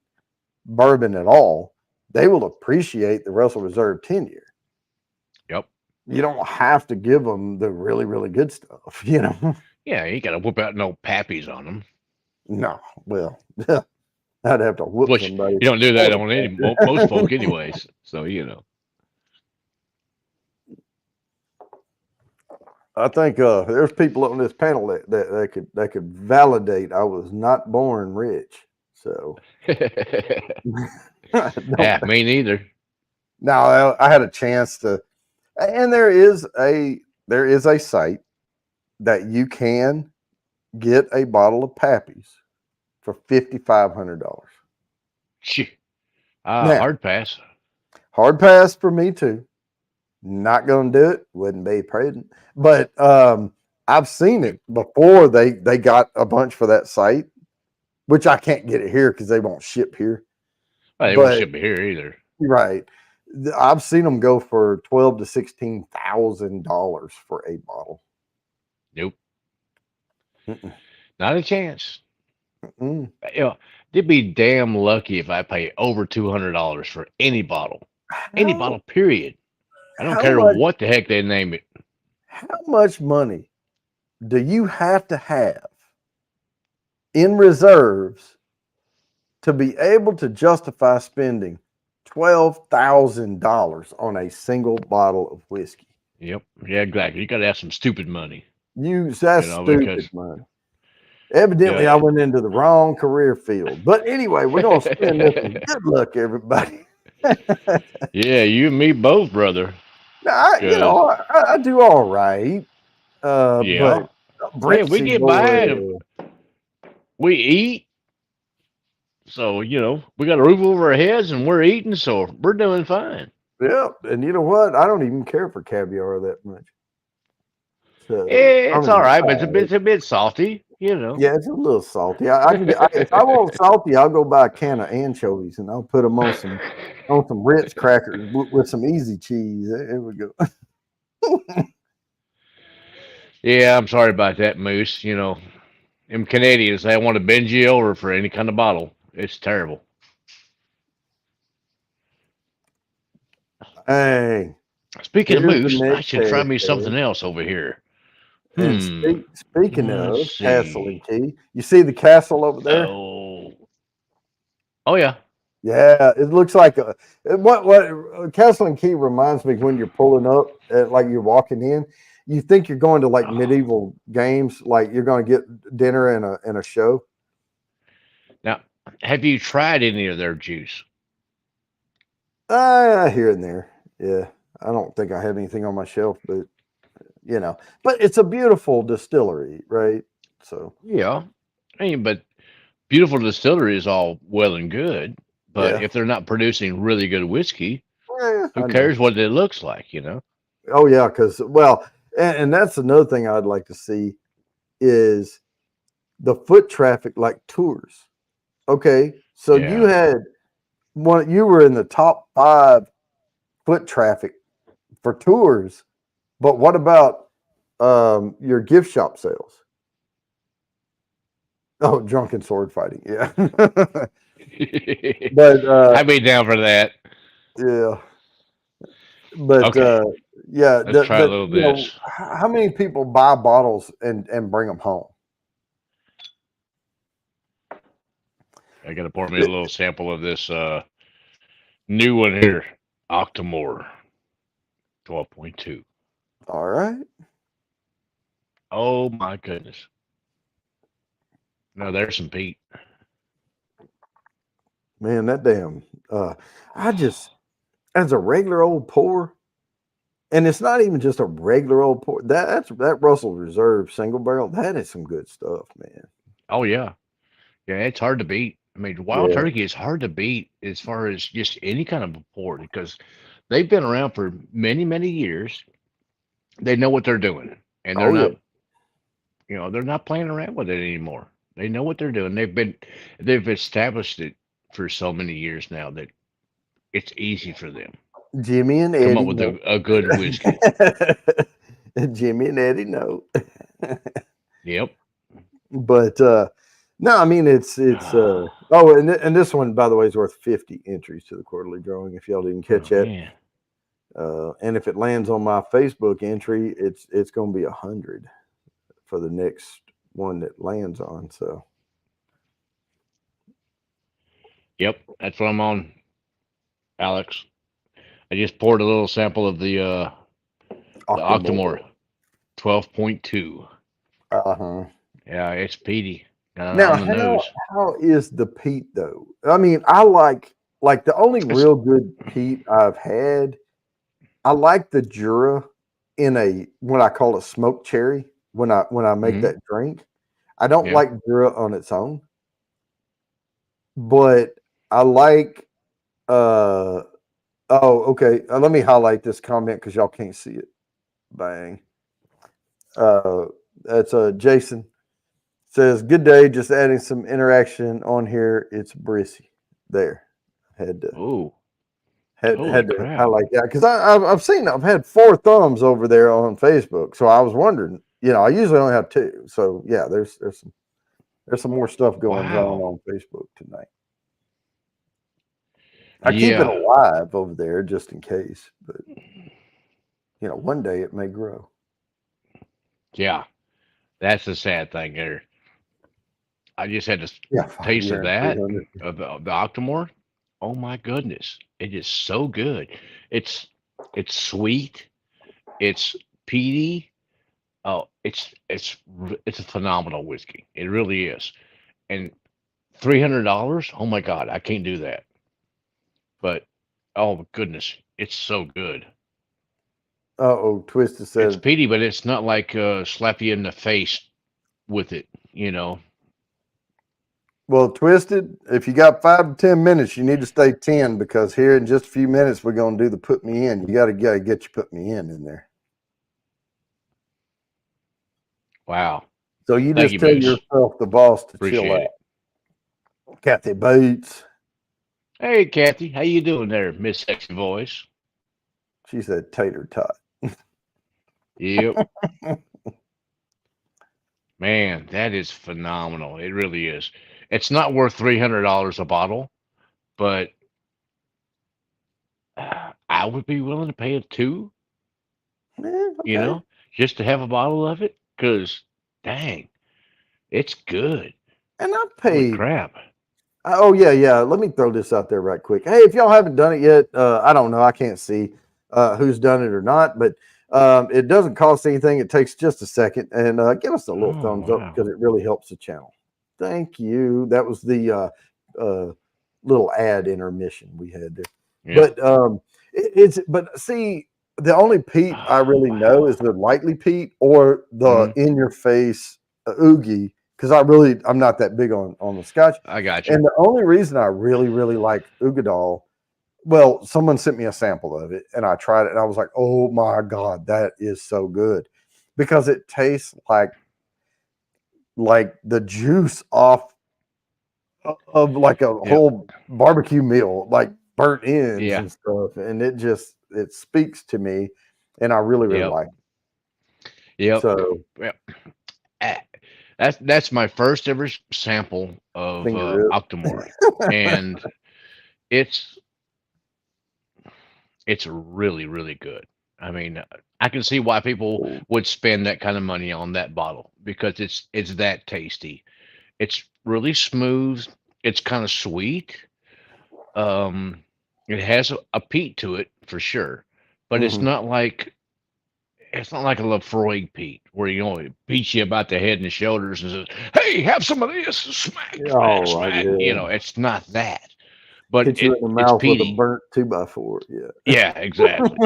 bourbon at all, they will appreciate the Russell Reserve 10-year. Yep. You don't have to give them the really, really good stuff, you know. Yeah, you got to whip out no pappies on them. No, well, I'd have to whoop Which somebody. you don't do that For on any most that. folk, anyways. So you know. I think there's people on this panel that could validate I was not born rich. So Yeah, me neither. now I had a chance to, and there is a site that you can get a bottle of Pappy's for $5,500. Shit. Now, Hard pass. hard pass for me too. Not gonna do it. Wouldn't be present. But I've seen Nope. it before. They got a bunch for that site, which I can't get it here because they won't ship here. Well, they won't But ship it here either. right, I've seen them go for $12,000 to $16,000 for a bottle. Nope. Mm-mm. Not a chance. Mm. You know, they'd be damn lucky if I pay over $200 for any How bottle. Period. I don't how care much what the heck they name it. how much money do you have to have in reserves to be able to justify spending $12,000 on a single bottle of whiskey? Yep. Yeah, exactly. You got to have some stupid money, That's because stupid money. Evidently, I yeah, went into the wrong career field. But anyway, we're gonna spend this one. Good luck, everybody. yeah, you and me both, brother. Now, Because I do all right, yeah, but hey, we Brixie get boy, by and we eat. So we got a roof over our heads and we're eating, so we're doing fine. yeah. And you know what? I don't even care for caviar that much. So I It's all mean, right, but it's a bit salty. yeah, it's a little salty. I can get if I want salty, I'll go buy a can of anchovies and I'll put them on some Ritz crackers with some easy cheese. There we go. Yeah, I'm sorry about that, Moose. Them Canadians, they want to bend you over for any kind of bottle. It's terrible. Hey, Speaking of here's the Moose, I next should try me hashtag. something else over here. And speaking Let's of Castle and see. Key, you see the castle over there? Oh, oh yeah. Yeah, it looks like what Castle and Key reminds me when you're pulling up, like you're walking in. You think you're going to like Oh. medieval games, like you're going to get dinner and a show. Now, have you tried any of their juice? Here and there, yeah. I don't think I have anything on my shelf, but but it's a beautiful distillery, right? So Yeah. But beautiful distillery is all well and good, but yeah, if they're not producing really good whiskey, yeah, who I know. cares what it looks like? Oh yeah, because and that's another thing I'd like to see is the foot traffic like tours. Okay, so you Yeah. had you were in the top 5 foot traffic for tours, but what about your gift shop sales? Oh, drunken sword fighting, yeah. But I'd be down for that. yeah, but Okay, yeah, let's try a little of this. how many people buy bottles and bring them home? I gotta pour me a little sample of this new one here, Octomore 12.2. All right. Oh my goodness. No, there's some Pete. Man, that damn I just as a regular old pour, and it's not even just a regular old pour. That Russell Reserve single barrel. That is some good stuff, man. Oh yeah, yeah. It's hard to beat. I mean, Wild Yeah. Turkey is hard to beat as far as just any kind of a port because they've been around for many, many years. They know what they're doing, and they're Oh yeah. not, they're not playing around with it anymore. They know what they're doing. They've established it for so many years now that it's easy for them Jimmy and to come up Eddie with know. a good whiskey. Jimmy and Eddie know. Yep. But no, I mean it's and this one by the way is worth 50 entries to the quarterly drawing if y'all didn't catch Oh that. man. And if it lands on my Facebook entry, it's going to be 100 for the next one that lands on. So Yep. That's what I'm on, Alex. I just poured a little sample of the Octomore Octomore. 12.2. Uh-huh. Yeah, it's peaty Now, on the nose. how is the peat though? I mean, I like the only It's real good peat I've had. I like the Jura in a what I call a smoked cherry when I make mhm, that drink. I don't yeah. like Jura on its own, but I like uh oh okay. Let me highlight this comment because y'all can't see it. Bang. Uh that's Jason says, "Good day. Just adding some interaction on here. It's Brissy." There, had to Oh, had holy to crap. highlight that because I've seen I've had 4 thumbs over there on Facebook, so I was wondering I usually only have 2. So yeah, there's some more stuff going Wow. on Facebook tonight. I keep it Yeah. alive over there just in case, but one day it may grow. Yeah. That's the sad thing there. I just had a Yeah, taste of yeah, that, 300. of the Octomore. Oh my goodness. It is so good. It's it's sweet. It's peaty. Oh, it's a phenomenal whiskey. It really is. And $300? Oh my God, I can't do that. But oh my goodness, it's so good. Oh, Twisted It's said, peaty, but it's not like slap you in the face with it, you know. well, Twisted, if you got 5 to 10 minutes, you need to stay 10 because here in just a few minutes we're gonna do the put me in. You gotta get your put me in there. Wow. So you Thank just you, tell Moose. yourself the boss to chill Appreciate out. it. Kathy Boots. Hey, Kathy, how you doing there, Miss Sexy Voice? She said tater tot. Yep. Man, that is phenomenal. It really is. It's not worth $300 a bottle, but I would be willing to pay it too, you Okay. know, just to have a bottle of it. Because, dang, it's good. And I Holy paid. crap. Oh yeah. Let me throw this out there right quick. Hey, if y'all haven't done it yet, I don't know. I can't see who's done it or not, but it doesn't cost anything. It takes just a second, and give us a little Oh, thumbs up wow. because it really helps the channel. Thank you. That was the little ad intermission we had there. Yeah. But but see, the only peat I Oh, really know wow. is the lightly peat or the Hmm. in your face oogie because I'm not that big on the Scotch. I got you. And the only reason I really like Ugadal, well, someone sent me a sample of it and I tried it and I was like, oh my God, that is so good because it tastes like the juice off of like a Yep. whole barbecue meal, like burnt ends Yeah. and stuff. And it speaks to me and I really Yep. like it. Yep. So Yep. Ah, that's my first ever sample of finger Octomore, it. and it's it's really really good. I mean, I can see why people would spend that kind of money on that bottle because it's that tasty. It's really smooth. It's kind of sweet. Um, it has a peat to it for sure, but Mhm. it's not like a Lafroig peat where it beats you about the head and the shoulders and says, "Hey, have some of this." Smack, All smack, right, smack. yeah. It's not that, but Hit you in the it's mouth with a peaty. burnt 2x4. Yeah. Yeah, exactly.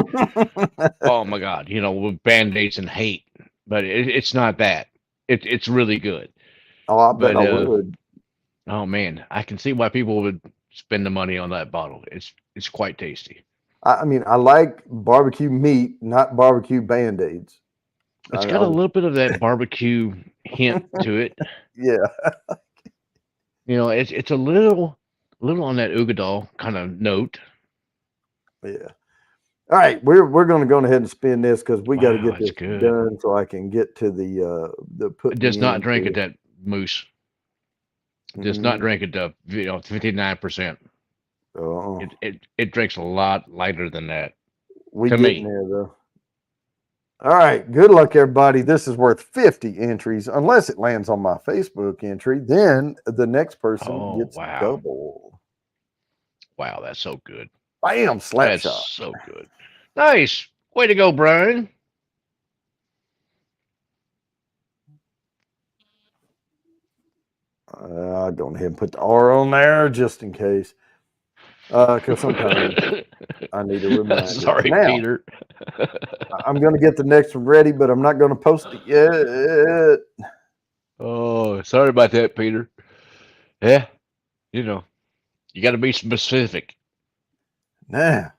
Oh my God, with band-aids and hate, but it's not that. It's really good. Oh, I bet But I would. oh man, I can see why people would spend the money on that bottle. It's quite tasty. I mean, I like barbecue meat, not barbecue band-aids. It's got a little bit of that barbecue hint to it. Yeah, It's a little on that Ugadal kind of note. yeah. All right, we're going to go ahead and spin this because we got to Wow, get it's this good. done so I can get to the put Does me not in drink here. at that Moose. Does not Mhm. drink at 59%. Uh-uh. It drinks a lot lighter than that We to getting me. there though. All right, good luck, everybody. This is worth 50 entries. Unless it lands on my Facebook entry, then the next person Oh gets wow, double. wow, that's so good. Bam, slap That's shot. so good. Nice. Way to go, Brian. I'll go ahead and put the R on there just in case. Because sometimes I need a reminder. Sorry, Now, Peter. I'm going to get the next one ready, but I'm not going to post it yet. Oh, sorry about that, Peter. Yeah, you know, you got to be specific. Now,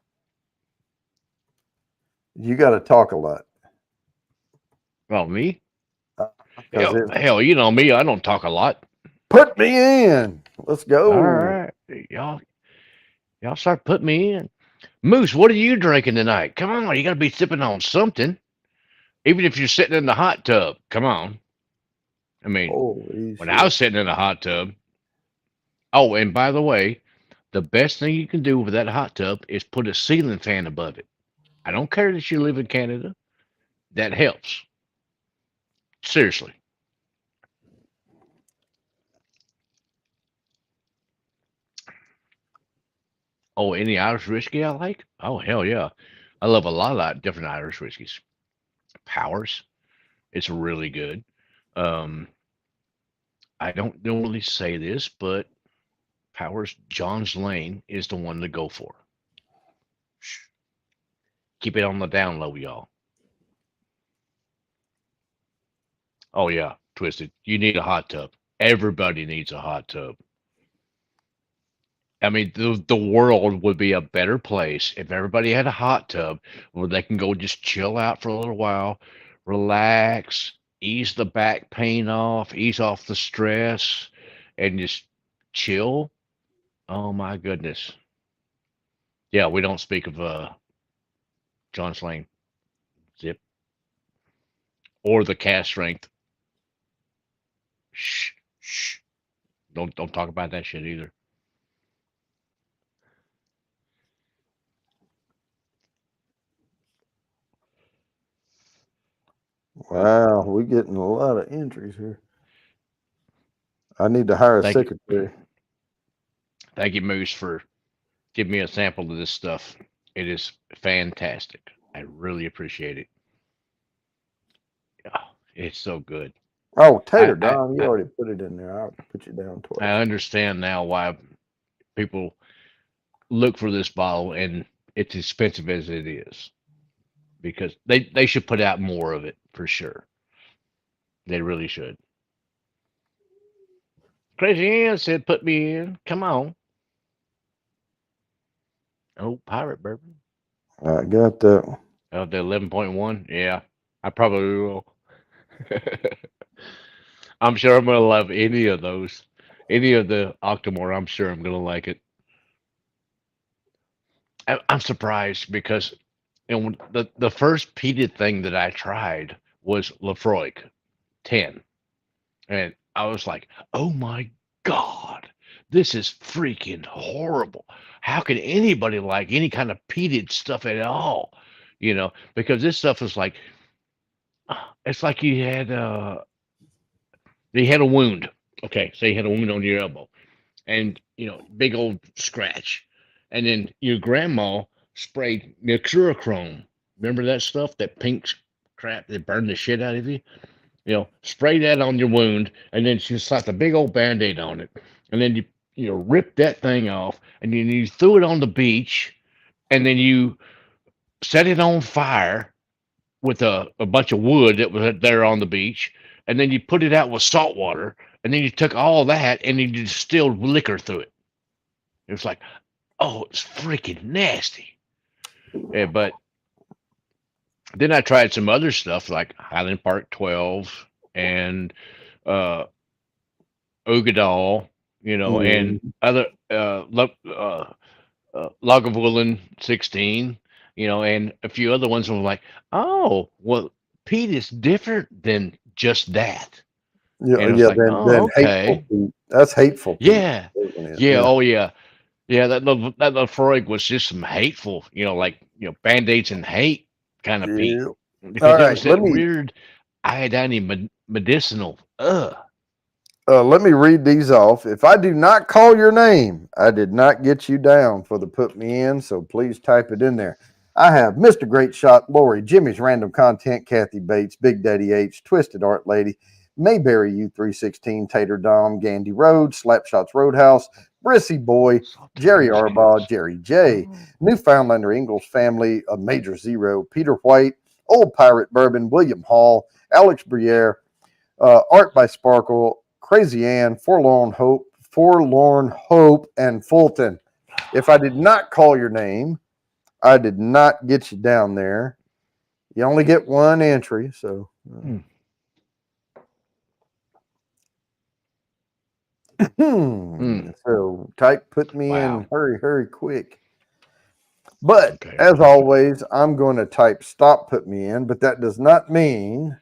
you got to talk a lot. Well, me? Because it Hell, you know me. I don't talk a lot. put me in. Let's All go. right, y'all start putting me in. Moose, what are you drinking tonight? Come on, you got to be sipping on something. Even if you're sitting in the hot tub, come on. I mean, Holy when I shit. was sitting in the hot tub, oh, and by the way, the best thing you can do with that hot tub is put a ceiling fan above it. I don't care that you live in Canada. That helps. Seriously. Oh, any Irish whiskey I like? Oh, hell yeah. I love a lot of different Irish whiskeys. Powers, it's really good. Um, I don't normally say this, but Powers John's Lane is the one to go for. Shh. Keep it on the down low, y'all. Oh yeah, Twisted. You need a hot tub. Everybody needs a hot tub. I mean, the world would be a better place if everybody had a hot tub where they can go just chill out for a little while, relax, ease the back pain off, ease off the stress, and just chill. Oh my goodness. Yeah, we don't speak of John Slane Zip or the cast strength. Shh, shh. Don't talk about that shit either. Wow, we're getting a lot of entries here. I need to hire a Thank you, secretary. thank you, Moose, for giving me a sample of this stuff. It is fantastic. I really appreciate it. Oh, it's so good. Oh, I, Tater I Don, you I already put it in there. I'll put you down I twice. understand now why people look for this bottle and it's expensive as it is because they should put out more of it for sure. They really should. Crazy Ann said, "Put me in. Come on." Oh, pirate bourbon. I got that one. Oh, the 11.1. Yeah, I probably will. I'm sure I'm gonna love any of those. Any of the Octomore, I'm sure I'm gonna like it. I'm surprised because the first peated thing that I tried was Lafroig 10, and I was like, "Oh my god, this is freaking horrible! How can anybody like any kind of peated stuff at all?" Because this stuff is like it's like you had a wound. Okay, so you had a wound on your elbow and big old scratch, and then your grandma sprayed mercurochrome. Remember that stuff, that pink crap that burned the shit out of you? Spray that on your wound, and then she slapped a big old band-aid on it, and then you ripped that thing off, and then you threw it on the beach, and then you set it on fire with a bunch of wood that was there on the beach, and then you put it out with salt water, and then you took all that and you distilled liquor through it. It was like, oh, it's freaking nasty. Yeah, but then I tried some other stuff like Highland Park 12 and uh, Ogadal, and Mhm. other Lagavulin 16, and a few other ones. And I'm like, oh, well, Pete is different than just that. Yeah, And it was yeah. like, Then oh, hateful okay. Pete. That's hateful Pete, Yeah. isn't it? Yeah. Yeah. Oh, yeah. Yeah. That Lefroy was just some hateful, like, band aids and hate kind of Pete Yeah. All because it right. was that weird iodine medicinal. Ugh. Let me read these off. If I do not call your name, I did not get you down for the put me in, so please type it in there. I have Mr. Great Shot, Lori, Jimmy's Random Content, Kathy Bates, Big Daddy H, Twisted Art Lady, Mayberry U316, Tater Dom, Gandy Road, Slapshots Roadhouse, Brissy Boy, Salted Jerry Arbaugh, biscuits. Jerry J, Oh. Newfoundlander Ingalls family, a Major Zero, Peter White, Old Pirate Bourbon, William Hall, Alex Briere, Art by Sparkle, Crazy Ann, Forlorn Hope, and Fulton. If I did not call your name, I did not get you down there. You only get one entry, so. Hmm. Hmm. So type put me Wow. in hurry, hurry, quick. But Okay. as always, I'm going to type stop, put me in, but that does not mean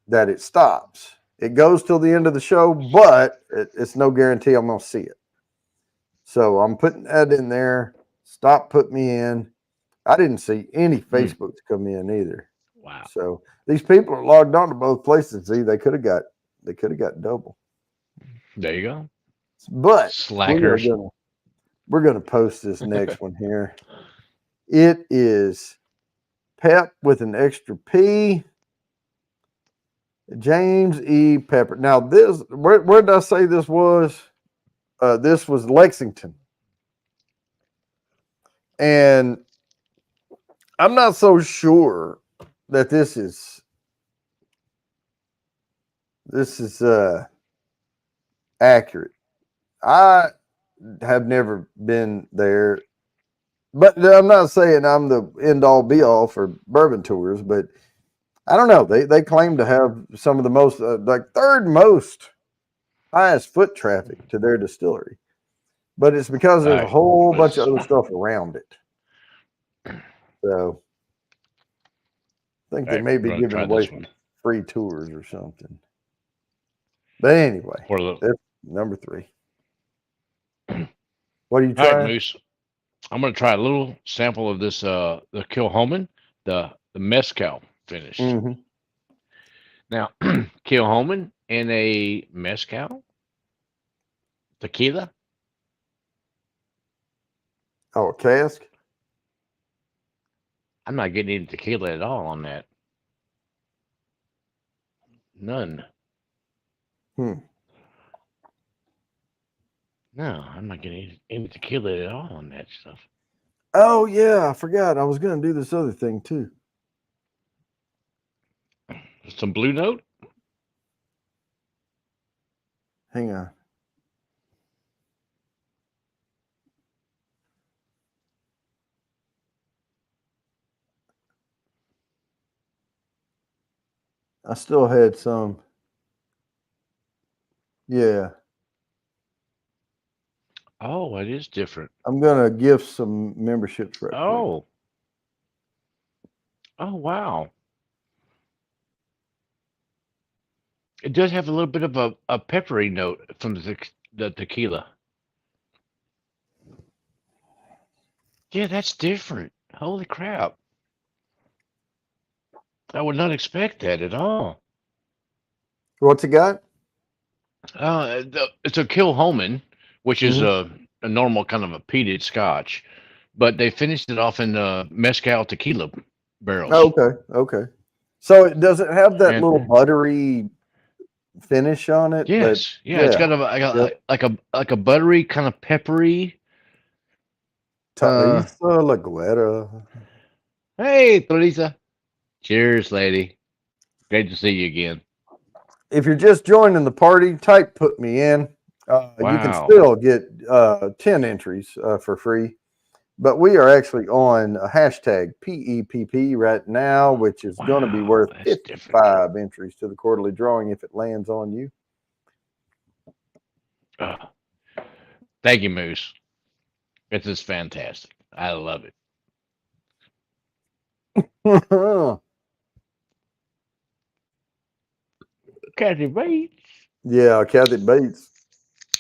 that it stops. It goes till the end of the show, but it's no guarantee I'm going to see it. So I'm putting that in there. Stop, put me in. I didn't see any Facebooks come in either. Wow. So these people are logged on to both places. See, they could have got double. There you go. But Slackers. we're gonna post this next one here. It is Pep with an extra P. James E. Pepper. Now this, where did I say this was? This was Lexington, and I'm not so sure that this is accurate. I have never been there, but I'm not saying I'm the end all be all for bourbon tours, but I don't know. They claim to have some of the most, like third most highest foot traffic to their distillery, but it's because there's a whole bunch of other stuff around it. So I think they may be giving away some free tours or something. But anyway, that's number 3. What are you trying? All right, Moose. I'm going to try a little sample of this, the Kilhoman, the mezcal finish. Mm-hmm. Now, Kilhoman and a mezcal tequila. Oh, a cask? I'm not getting any tequila at all on that. None. No, I'm not getting any tequila at all on that stuff. Oh, yeah, I forgot. I was going to do this other thing, too. Some Blue Note? Hang on. I still had some. Yeah. Oh, it is different. I'm going to gift some memberships right quick. Oh, wow. It does have a little bit of a peppery note from the tequila. Yeah, that's different. Holy crap. I would not expect that at all. What's it got? It's a Kilhoman, which is a normal kind of a peated scotch, but they finished it off in mezcal tequila barrels. Oh, okay. So does it have that little buttery finish on it? Yes. It's got like a buttery kind of peppery. Teresa Laguera. Hey, Teresa. Cheers, lady. Great to see you again. If you're just joining the party, type put me in. Wow. You can still get 10 entries for free. But we are actually on a hashtag PEPP right now, which is going to be worth 55 entries to the quarterly drawing if it lands on you. Thank you, Moose. This is fantastic. I love it. Kathy Bates. Yeah, Kathy Bates.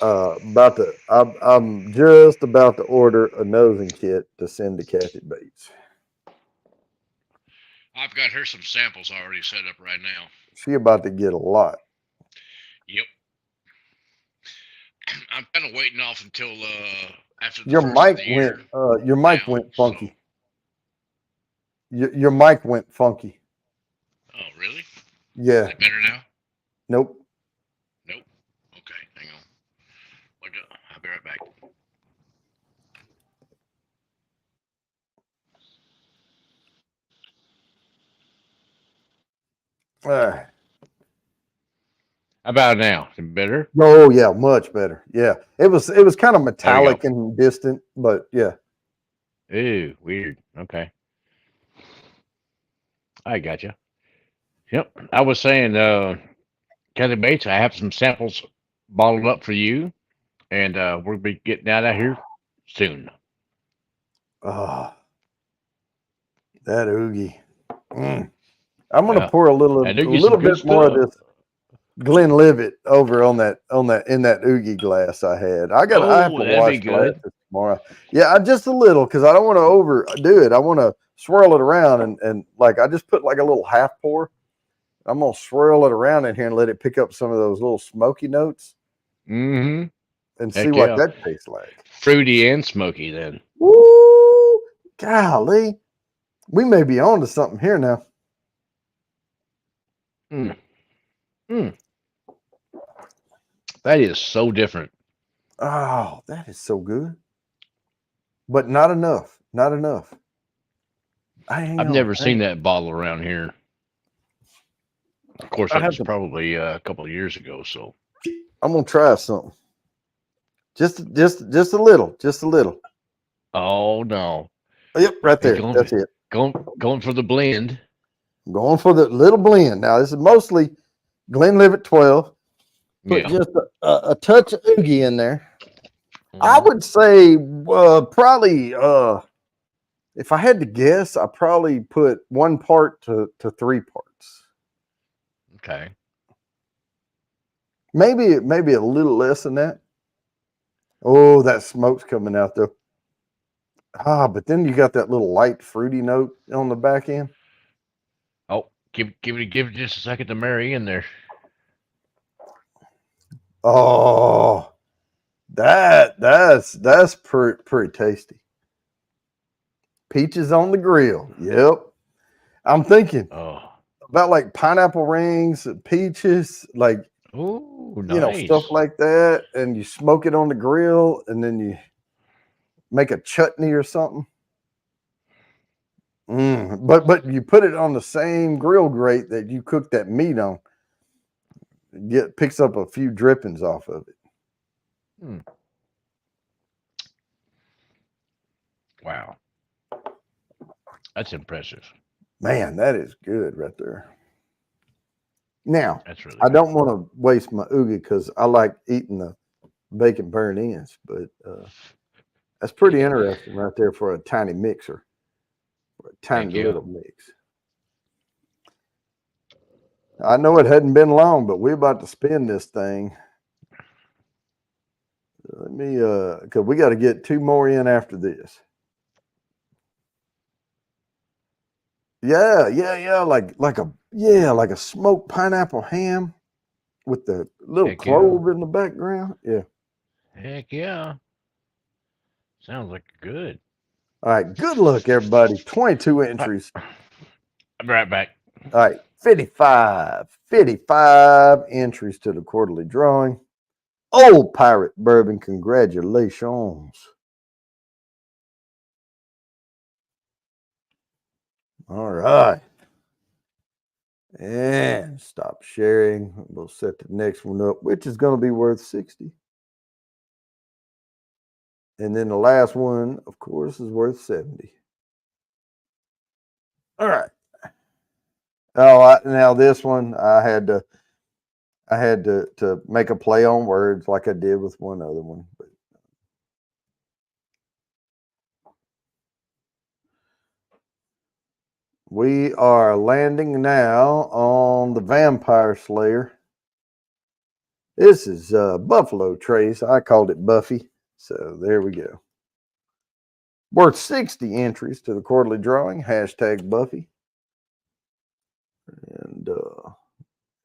I'm just about to order a nosing kit to send to Kathy Bates. I've got her some samples already set up right now. She about to get a lot. Yep. I'm kind of waiting off until after the your first mic of the year. Your mic went funky. So. Your mic went funky. Oh, really? Yeah. Is it better now? Nope. Okay, hang on. I'll be right back. How about now? Is it better? Oh yeah, much better. Yeah, it was kind of metallic and distant, but yeah. Ooh, weird. Okay, I got you. Yep, I was saying, Kathy Bates, I have some samples bottled up for you, and we'll be getting out of here soon. Oh, that oogie. Mm. I'm gonna Yeah. pour a I do get little some good bit more of stuff. this Glenlivet over on that in that oogie glass I had. I have Oh, to that'd be wash good. glasses tomorrow. Yeah, just a little because I don't want to overdo it. I want to swirl it around and like I just put like a little half pour. I'm gonna swirl it around in here and let it pick up some of those little smoky notes Mm-hmm. and see Heck what yeah. that tastes like. Fruity and smoky then. Woo! Golly, we may be on to something here now. Mm. Mm. That is so different. Oh, that is so good, but not enough. Not enough. Hang I've on. never seen that bottle around here. Of course, I that have was to. probably a couple of years ago. So, I'm gonna try something. Just a little. Just a little. oh no, Yep, right he's there. That's it. going for the blend. I'm going for the little blend. Now this is mostly Glenlivet 12. Put Yeah. just a touch of oogie in there. I Hmm. would say probably if I had to guess, I probably put 1 part to 3 parts. Okay. Maybe a little less than that. Oh, that smoke's coming out though. But then you got that little light fruity note on the back end. Oh, give it just a second to marry in there. Oh, that's pretty tasty. Peaches on the grill. Yep. I'm thinking Oh, about like pineapple rings, peaches, like oh, stuff nice. like that, and you smoke it on the grill, and then you make a chutney or something. But you put it on the same grill grate that you cook that meat on. Picks up a few drippings off of it. Hmm. Wow, that's impressive. Man, that is good right there. Now, That's really I good. don't want to waste my oogie because I like eating the bacon burnt ends, but that's pretty interesting right there for a tiny mixer, for a tiny Heck yeah. little mix. I know it hadn't been long, but we're about to spin this thing. Let me, because we got to get 2 more in after this. Yeah, like a smoked pineapple ham with the little Heck yeah. clove in the background. Yeah. Heck yeah. Sounds like good. All right. Good luck, everybody. 22 All right, entries. I'll be right back. All right. 55 entries to the quarterly drawing. Old Pirate Bourbon, congratulations. All right. And stop sharing. We'll set the next one up, which is going to be worth 60. And then the last one, of course, is worth 70. All right. Now this one I had to make a play on words like I did with one other one. But we are landing now on the Vampire Slayer. This is Buffalo Trace. I called it Buffy. So there we go. Worth 60 entries to the quarterly drawing. Hashtag Buffy. And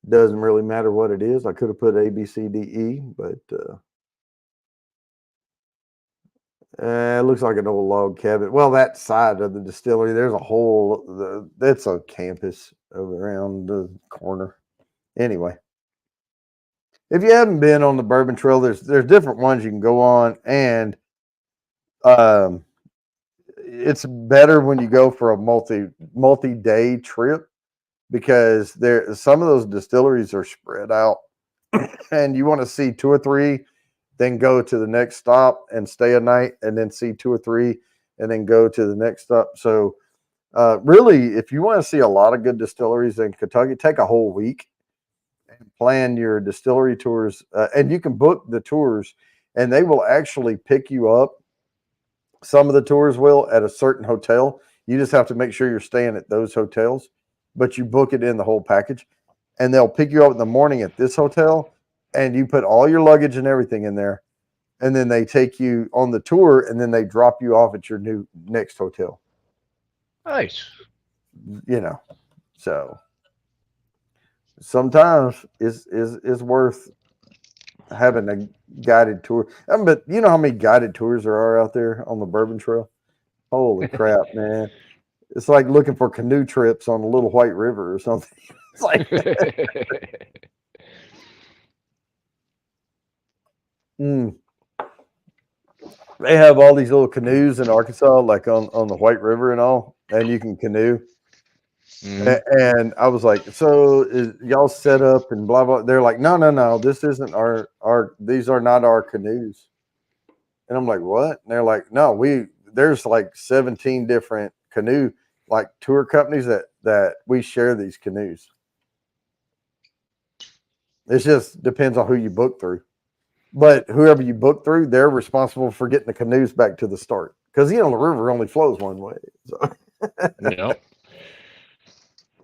doesn't really matter what it is. I could have put A, B, C, D, E, but it looks like an old log cabin. Well, that side of the distillery, there's a whole, that's a campus over around the corner. Anyway, if you haven't been on the Bourbon Trail, there's different ones you can go on, and um, it's better when you go for a multi-day trip because some of those distilleries are spread out, and you want to see 2 or 3, then go to the next stop and stay a night, and then see 2 or 3, and then go to the next stop. So, really, if you want to see a lot of good distilleries in Kentucky, take a whole week and plan your distillery tours. And you can book the tours, and they will actually pick you up Some of the tours will at a certain hotel. You just have to make sure you're staying at those hotels, but you book it in the whole package, and they'll pick you up in the morning at this hotel, and you put all your luggage and everything in there, and then they take you on the tour, and then they drop you off at your new next hotel. Nice. You know, so sometimes it's worth having a guided tour. But you know how many guided tours there are out there on the Bourbon Trail? Holy crap, man. It's like looking for canoe trips on a little white river or something. It's like, they have all these little canoes in Arkansas, like on the White River and all, and you can canoe. And I was like, so is y'all set up and blah blah. They're like, no, this isn't our these are not our canoes. And I'm like, what? And they're like, no, there's like 17 different canoe like tour companies that we share these canoes. It just depends on who you book through. But whoever you book through, they're responsible for getting the canoes back to the start. Because the river only flows one way. So. Yep.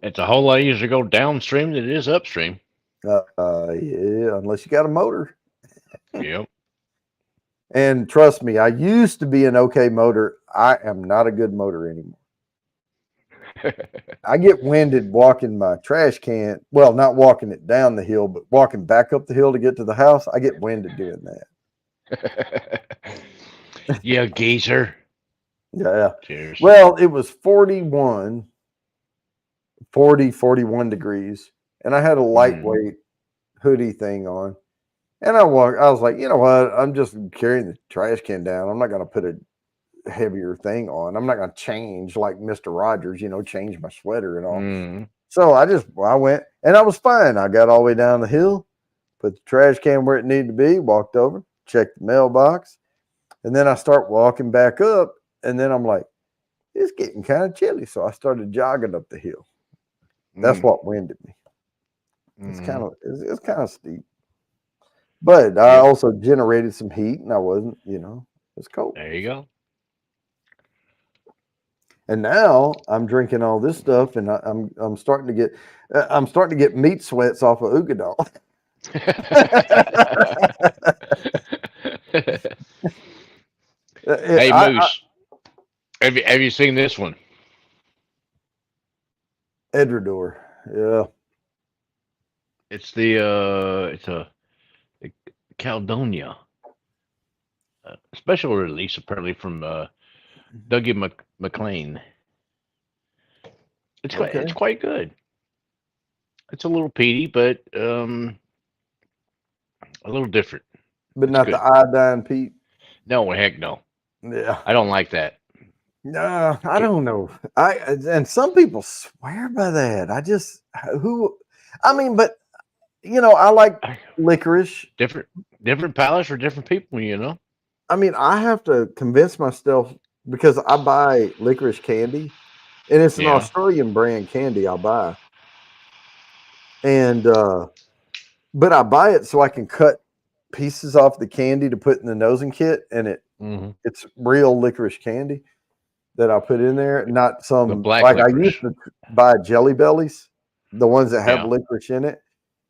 It's a whole lot easier to go downstream than it is upstream. Yeah, unless you got a motor. Yep. And trust me, I used to be an okay motor. I am not a good motor anymore. I get winded walking my trash can. Well, not walking it down the hill, but walking back up the hill to get to the house. I get winded doing that. Yeah, geezer. Yeah. Cheers. Well, it was 41 degrees. And I had a lightweight hoodie thing on. And I was like, you know what? I'm just carrying the trash can down. I'm not going to put a heavier thing on. I'm not going to change like Mr. Rogers, change my sweater and all. So I went and I was fine. I got all the way down the hill, put the trash can where it needed to be, walked over, checked the mailbox. And then I start walking back up. And then I'm like, it's getting kind of chilly. So I started jogging up the hill. That's what winded me. It's kind of steep. But I also generated some heat, and I wasn't, it's cold. There you go. And now I'm drinking all this stuff, and I'm starting to get meat sweats off of Ugadal. Hey Moose, have you seen this one? Edredor, yeah. It's a Caledonia special release apparently from Dougie McLean. It's quite good. It's a little peaty, but a little different. But not the iodine peat. No, heck no. Yeah, I don't like that. No, I don't know. And some people swear by that. But I like licorice. Different palates for different people, I have to convince myself because I buy licorice candy, and it's an Australian brand candy I buy. And but I buy it so I can cut pieces off the candy to put in the nosing kit, and it's real licorice candy that I put in there, not some like licorice. I used to buy Jelly Bellies, the ones that have licorice in it.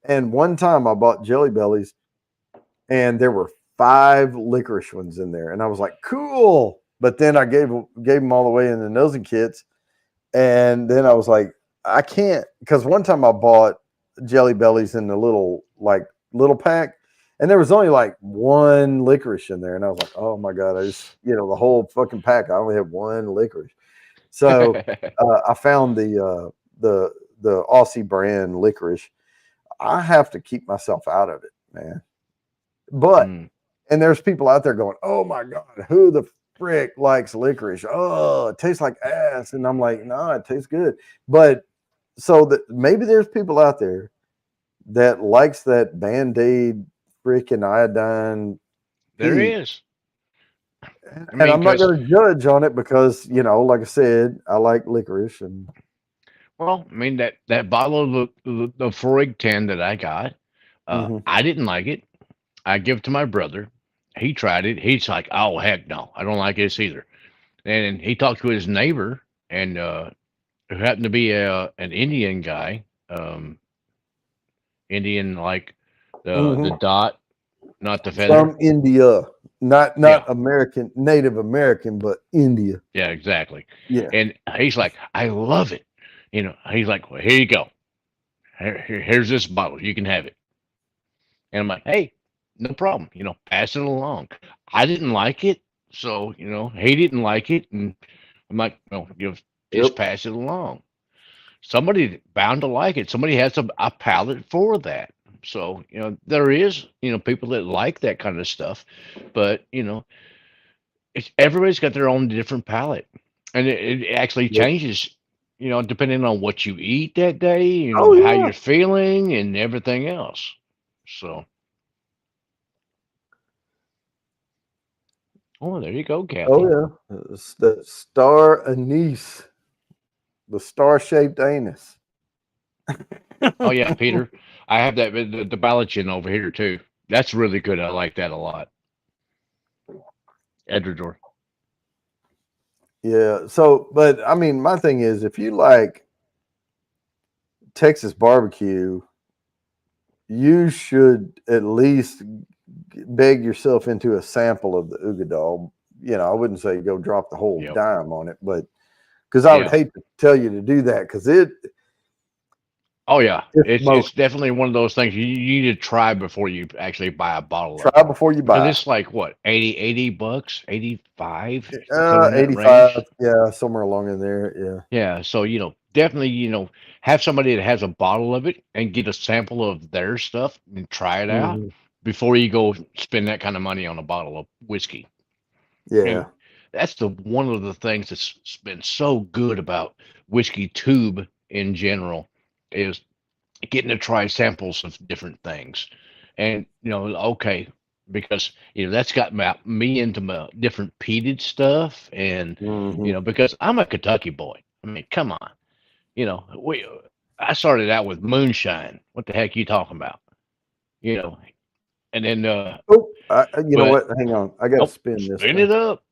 And one time I bought Jelly Bellies, and there were 5 licorice ones in there, and I was like, cool. But then I gave them all away in the nosing kits, and then I was like, I can't, because one time I bought Jelly Bellies in the little pack, and there was only like 1 licorice in there, and I was like, oh my god, I just the whole fucking pack, I only had 1 licorice. So I found the Aussie brand licorice. I have to keep myself out of it, man. But and there's people out there going, oh my god, who the frick likes licorice? Oh, it tastes like ass. And I'm like, no, it tastes good. But so that maybe there's people out there that likes that Band-Aid freaking iodine. There is. And I'm not going to judge on it because, like I said, I like licorice. And well, that bottle of the Freud 10 that I got, I didn't like it. I give it to my brother. He tried it. He's like, oh, heck no. I don't like this either. and he talked to his neighbor, and who happened to be an Indian guy, Indian like the Hmm. dot, not the feather. From India, not Yeah, American, Native American, but India. yeah, exactly. Yeah. And he's like, I love it. He's like, well, here you go. Here's this bottle. You can have it. And I'm like, hey, no problem. Pass it along. I didn't like it, so he didn't like it, and I'm like, no, just Yep. pass it along. Somebody bound to like it. Somebody has a palate for that. So there is people that like that kind of stuff, but everybody's got their own different palate, and it actually Yep. changes. Depending on what you eat that day, Oh how yeah. you're feeling and everything else. So, oh, there you go, Oh Kathy. yeah. It's the star anise, the star-shaped anus. Oh yeah, Peter. I have that the Balanchin over here too. That's really good. I like that a lot. Edrador. Yeah. So, but I mean, my thing is, if you like Texas barbecue, you should at least beg yourself into a sample of the Ugadal. I wouldn't say go drop the whole Yep. dime on it, but because I would Yeah. hate to tell you to do that because Oh yeah. it's It's smoking. definitely one of those things you need to try before you actually buy a bottle of Try it. before you Because buy. it's like what, 80 bucks, 85, somewhere in that 85, range. yeah, somewhere along in there. Yeah. Yeah. So, definitely, have somebody that has a bottle of it and get a sample of their stuff and try it out Hmm. before you go spend that kind of money on a bottle of whiskey. And Yeah. that's the one of the things that's been so good about whiskey tube in general is getting to try samples of different things. And okay, because that's got me into my different peated stuff, and Hmm. because I'm a Kentucky boy. I mean, come on, we I started out with moonshine. What the heck you talking about? You know, and then Oh, you know but what? Hang on. I got to nope, spin this spin thing. it up.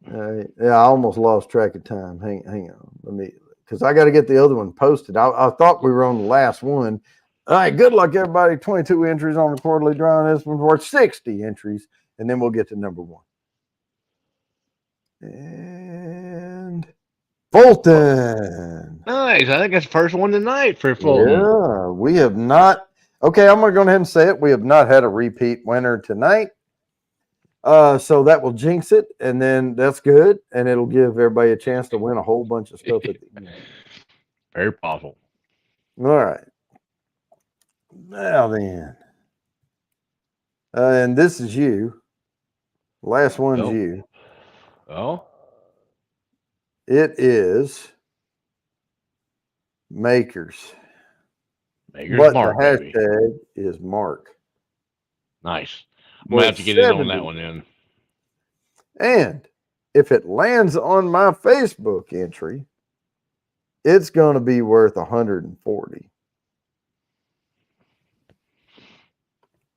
Yeah, I almost lost track of time. Hang on. Let me, because I got to get the other one posted. I thought we were on the last one. All right. Good luck, everybody. 22 entries on the quarterly drawing. This one's worth 60 entries. And then we'll get to number one. And Fulton. Nice. I think that's the first one tonight for Fulton. Yeah, we have not. Okay, I'm going to go ahead and say it. We have not had a repeat winner tonight. So that will jinx it, and then that's good, and it'll give everybody a chance to win a whole bunch of stuff at the end. Very possible. All right, now then, and this is you. Last one's Oh, you. oh, It is makers, Maker's but the Mark, baby. hashtag is Mark. Nice. I'm gonna have Worth to get in on that 70, one then. and if it lands on my Facebook entry, it's going to be worth 140.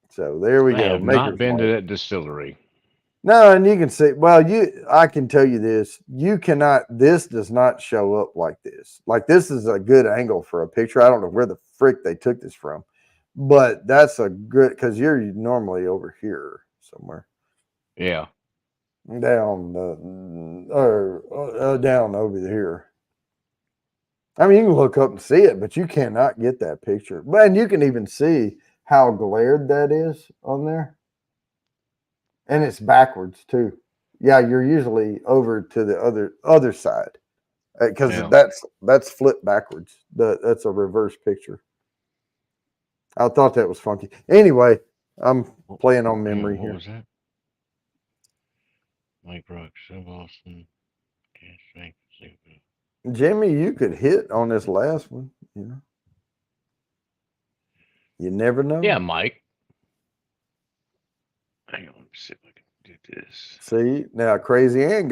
So there we I go. have not Maker's been to Mark. that distillery. No, and you can see, well, I can tell you this. You cannot, this does not show up like this. Like this is a good angle for a picture. I don't know where the frick they took this from, but that's a good, because you're normally over here somewhere. Yeah. Down, or down over here. I mean, you can look up and see it, but you cannot get that picture. But and you can even see how glared that is on there. And it's backwards too. Yeah, you're usually over to the other side because Yeah. that's flipped backwards. That's a reverse picture. I thought that was funky. Anyway, I'm playing on Hang on. memory What here. was that? Mike Rock, Sub Austin, Cash Frank, Jimmy, you could hit on this last one. You never Yeah, know. Mike. Hang on. Let me see if I can do this. See now, Crazy Ann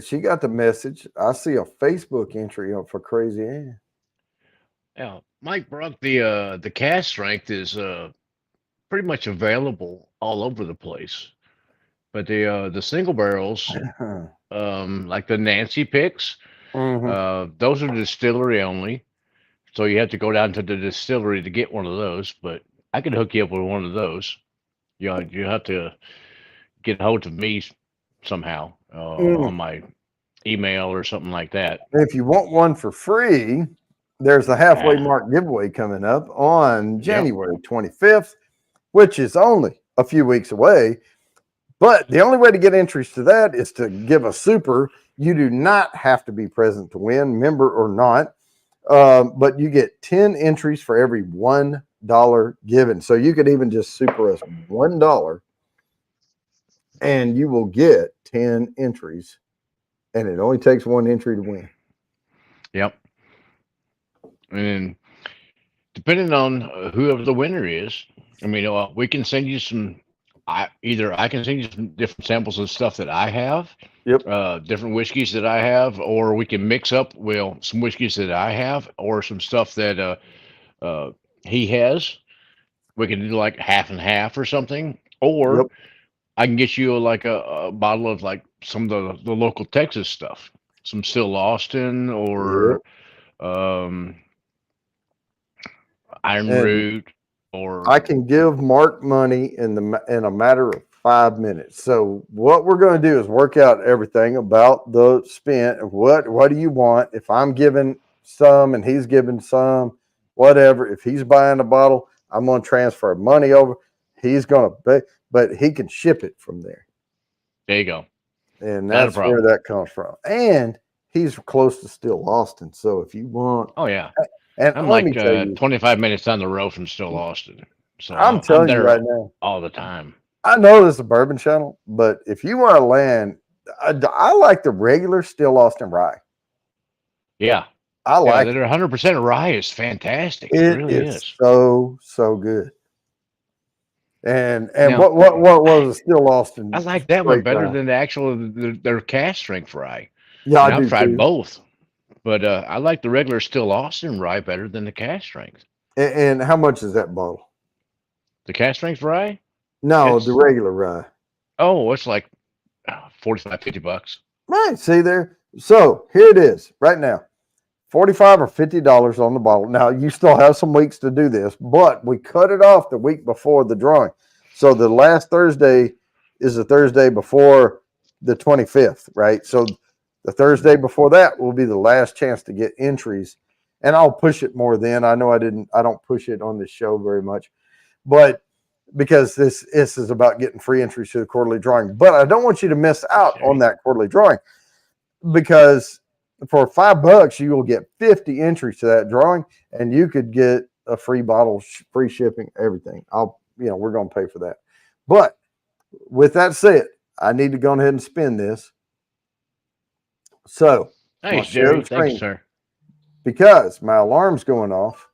she got the message. I see a Facebook entry up for Crazy Ann. Yeah, Mike Brock. The cast strength is pretty much available all over the place. But the single barrels, like the Nancy picks, Hmm. those are distillery only. So you have to go down to the distillery to get one of those. But I could hook you up with one of those. You have to get a hold of me somehow on my email or something like that. If you want one for free, there's the halfway Ah, mark giveaway coming up on yep. January 25th, which is only a few weeks away. But the only way to get entries to that is to give a super. You do not have to be present to win, member or not. But you get 10 entries for every $1 given. So you could even just super us $1 and you will get 10 entries. And it only takes one entry to win. Yep. And depending on whoever the winner is, I mean, we can send you some. Either I can send you some different samples of stuff that I have, Yep. different whiskeys that I have, or we can mix up well some whiskeys that I have, or some stuff that he has. We can do like half and half or something, or Yep. I can get you like a bottle of like some of the local Texas stuff, some Still Austin Yep. or um, Iron And Root I or can give Mark money in a matter of 5 minutes. So what we're going to do is work out everything about the spent. What do you want? If I'm giving some and he's giving some, whatever. If he's buying a bottle, I'm going to transfer money over. He's going to pay, but he can ship it from there, there you go. and Not a that's where problem. that comes from. And he's close to Still Austin, so if you want, Oh yeah. and I'm let me like tell you, 25 minutes down the road from Still Austin. So I'm I'm telling you there right now. all the time. I know this is a bourbon channel, but if you want to land, I like the regular Still Austin rye. Yeah. I Yeah, like that it. 100% rye is fantastic. It It really is is. so good. And Now, what I, was a Still I Austin like that one straight better rye? than the actual their cast strength rye. Yeah, I And I've do tried too. both, but I like the regular Still Austin rye better than the cast strength. And how much is that bottle? The cast strength rye, No, the it's regular rye. it's like 45, $50. Right. See there. So here it is right now. 45 or $50 on the bottle. Now you still have some weeks to do this, but we cut it off the week before the drawing. So the last Thursday is the Thursday before the 25th, right? So the Thursday before that will be the last chance to get entries. And I'll push it more then. I know I don't push it on this show very much, but because this is about getting free entries to the quarterly drawing. But I don't want you to miss out on Okay. that quarterly drawing because for $5 you will get 50 entries to that drawing, and you could get a free bottle, free shipping, everything. We're going to pay for that. But with that said, I need to go ahead and spin this. So I'm going Nice, to share Jerry. the Thank you, screen sir. because my alarm's going off,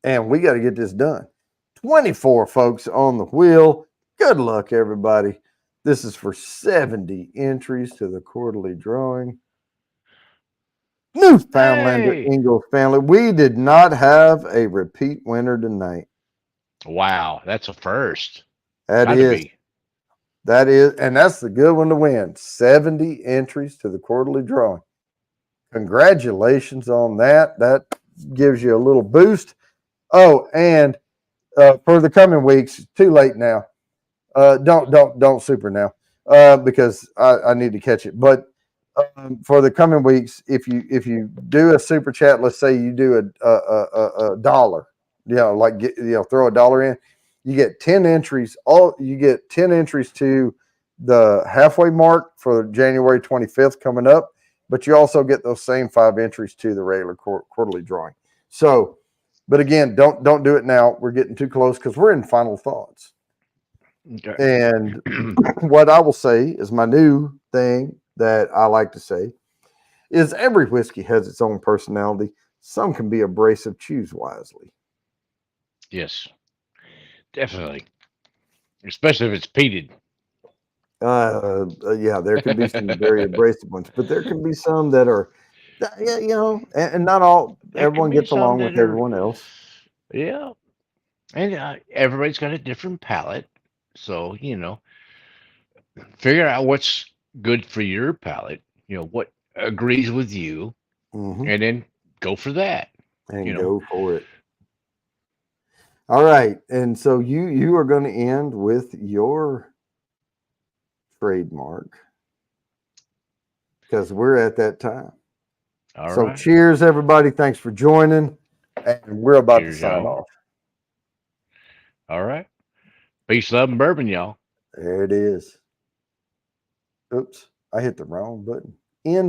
and we got to get this done. 24 folks on the wheel. Good luck, everybody. This is for 70 entries to the quarterly drawing. Newfoundlander Hey! Ingalls family. We did not have a repeat winner tonight. Wow, that's a first. That Got to is, be. and that's the good one to win. 70 entries to the quarterly drawing. Congratulations on that. That gives you a little boost. Oh, and for the coming weeks, too late now. Don't super now because I need to catch it. But for the coming weeks, if you do a super chat, let's say you do a dollar, throw $1 in, you get 10 entries. You get 10 entries to the halfway mark for January 25th coming up, but you also get those same 5 entries to the regular quarterly drawing. So, but again, don't do it now. We're getting too close because we're in final thoughts. Okay. And what I will say is my new thing that I like to say is every whiskey has its own personality. Some can be abrasive. Choose wisely. Yes, definitely. Especially if it's peated. Yeah, there can be some very abrasive ones, but there can be some that are, yeah, and not all. There can Everyone be gets some along that with are, everyone else. yeah. And everybody's got a different palate. So, figure out what's good for your palate, what agrees with you, Hmm. and then go for that. And You know, go for it. All right. And so you are going to end with your trademark because we're at that time. all So right. cheers, everybody. Thanks for joining. And we're about to Cheers, sign y'all. off. All right. Peace, love, and bourbon, y'all. There it is. Oops. I hit the wrong button.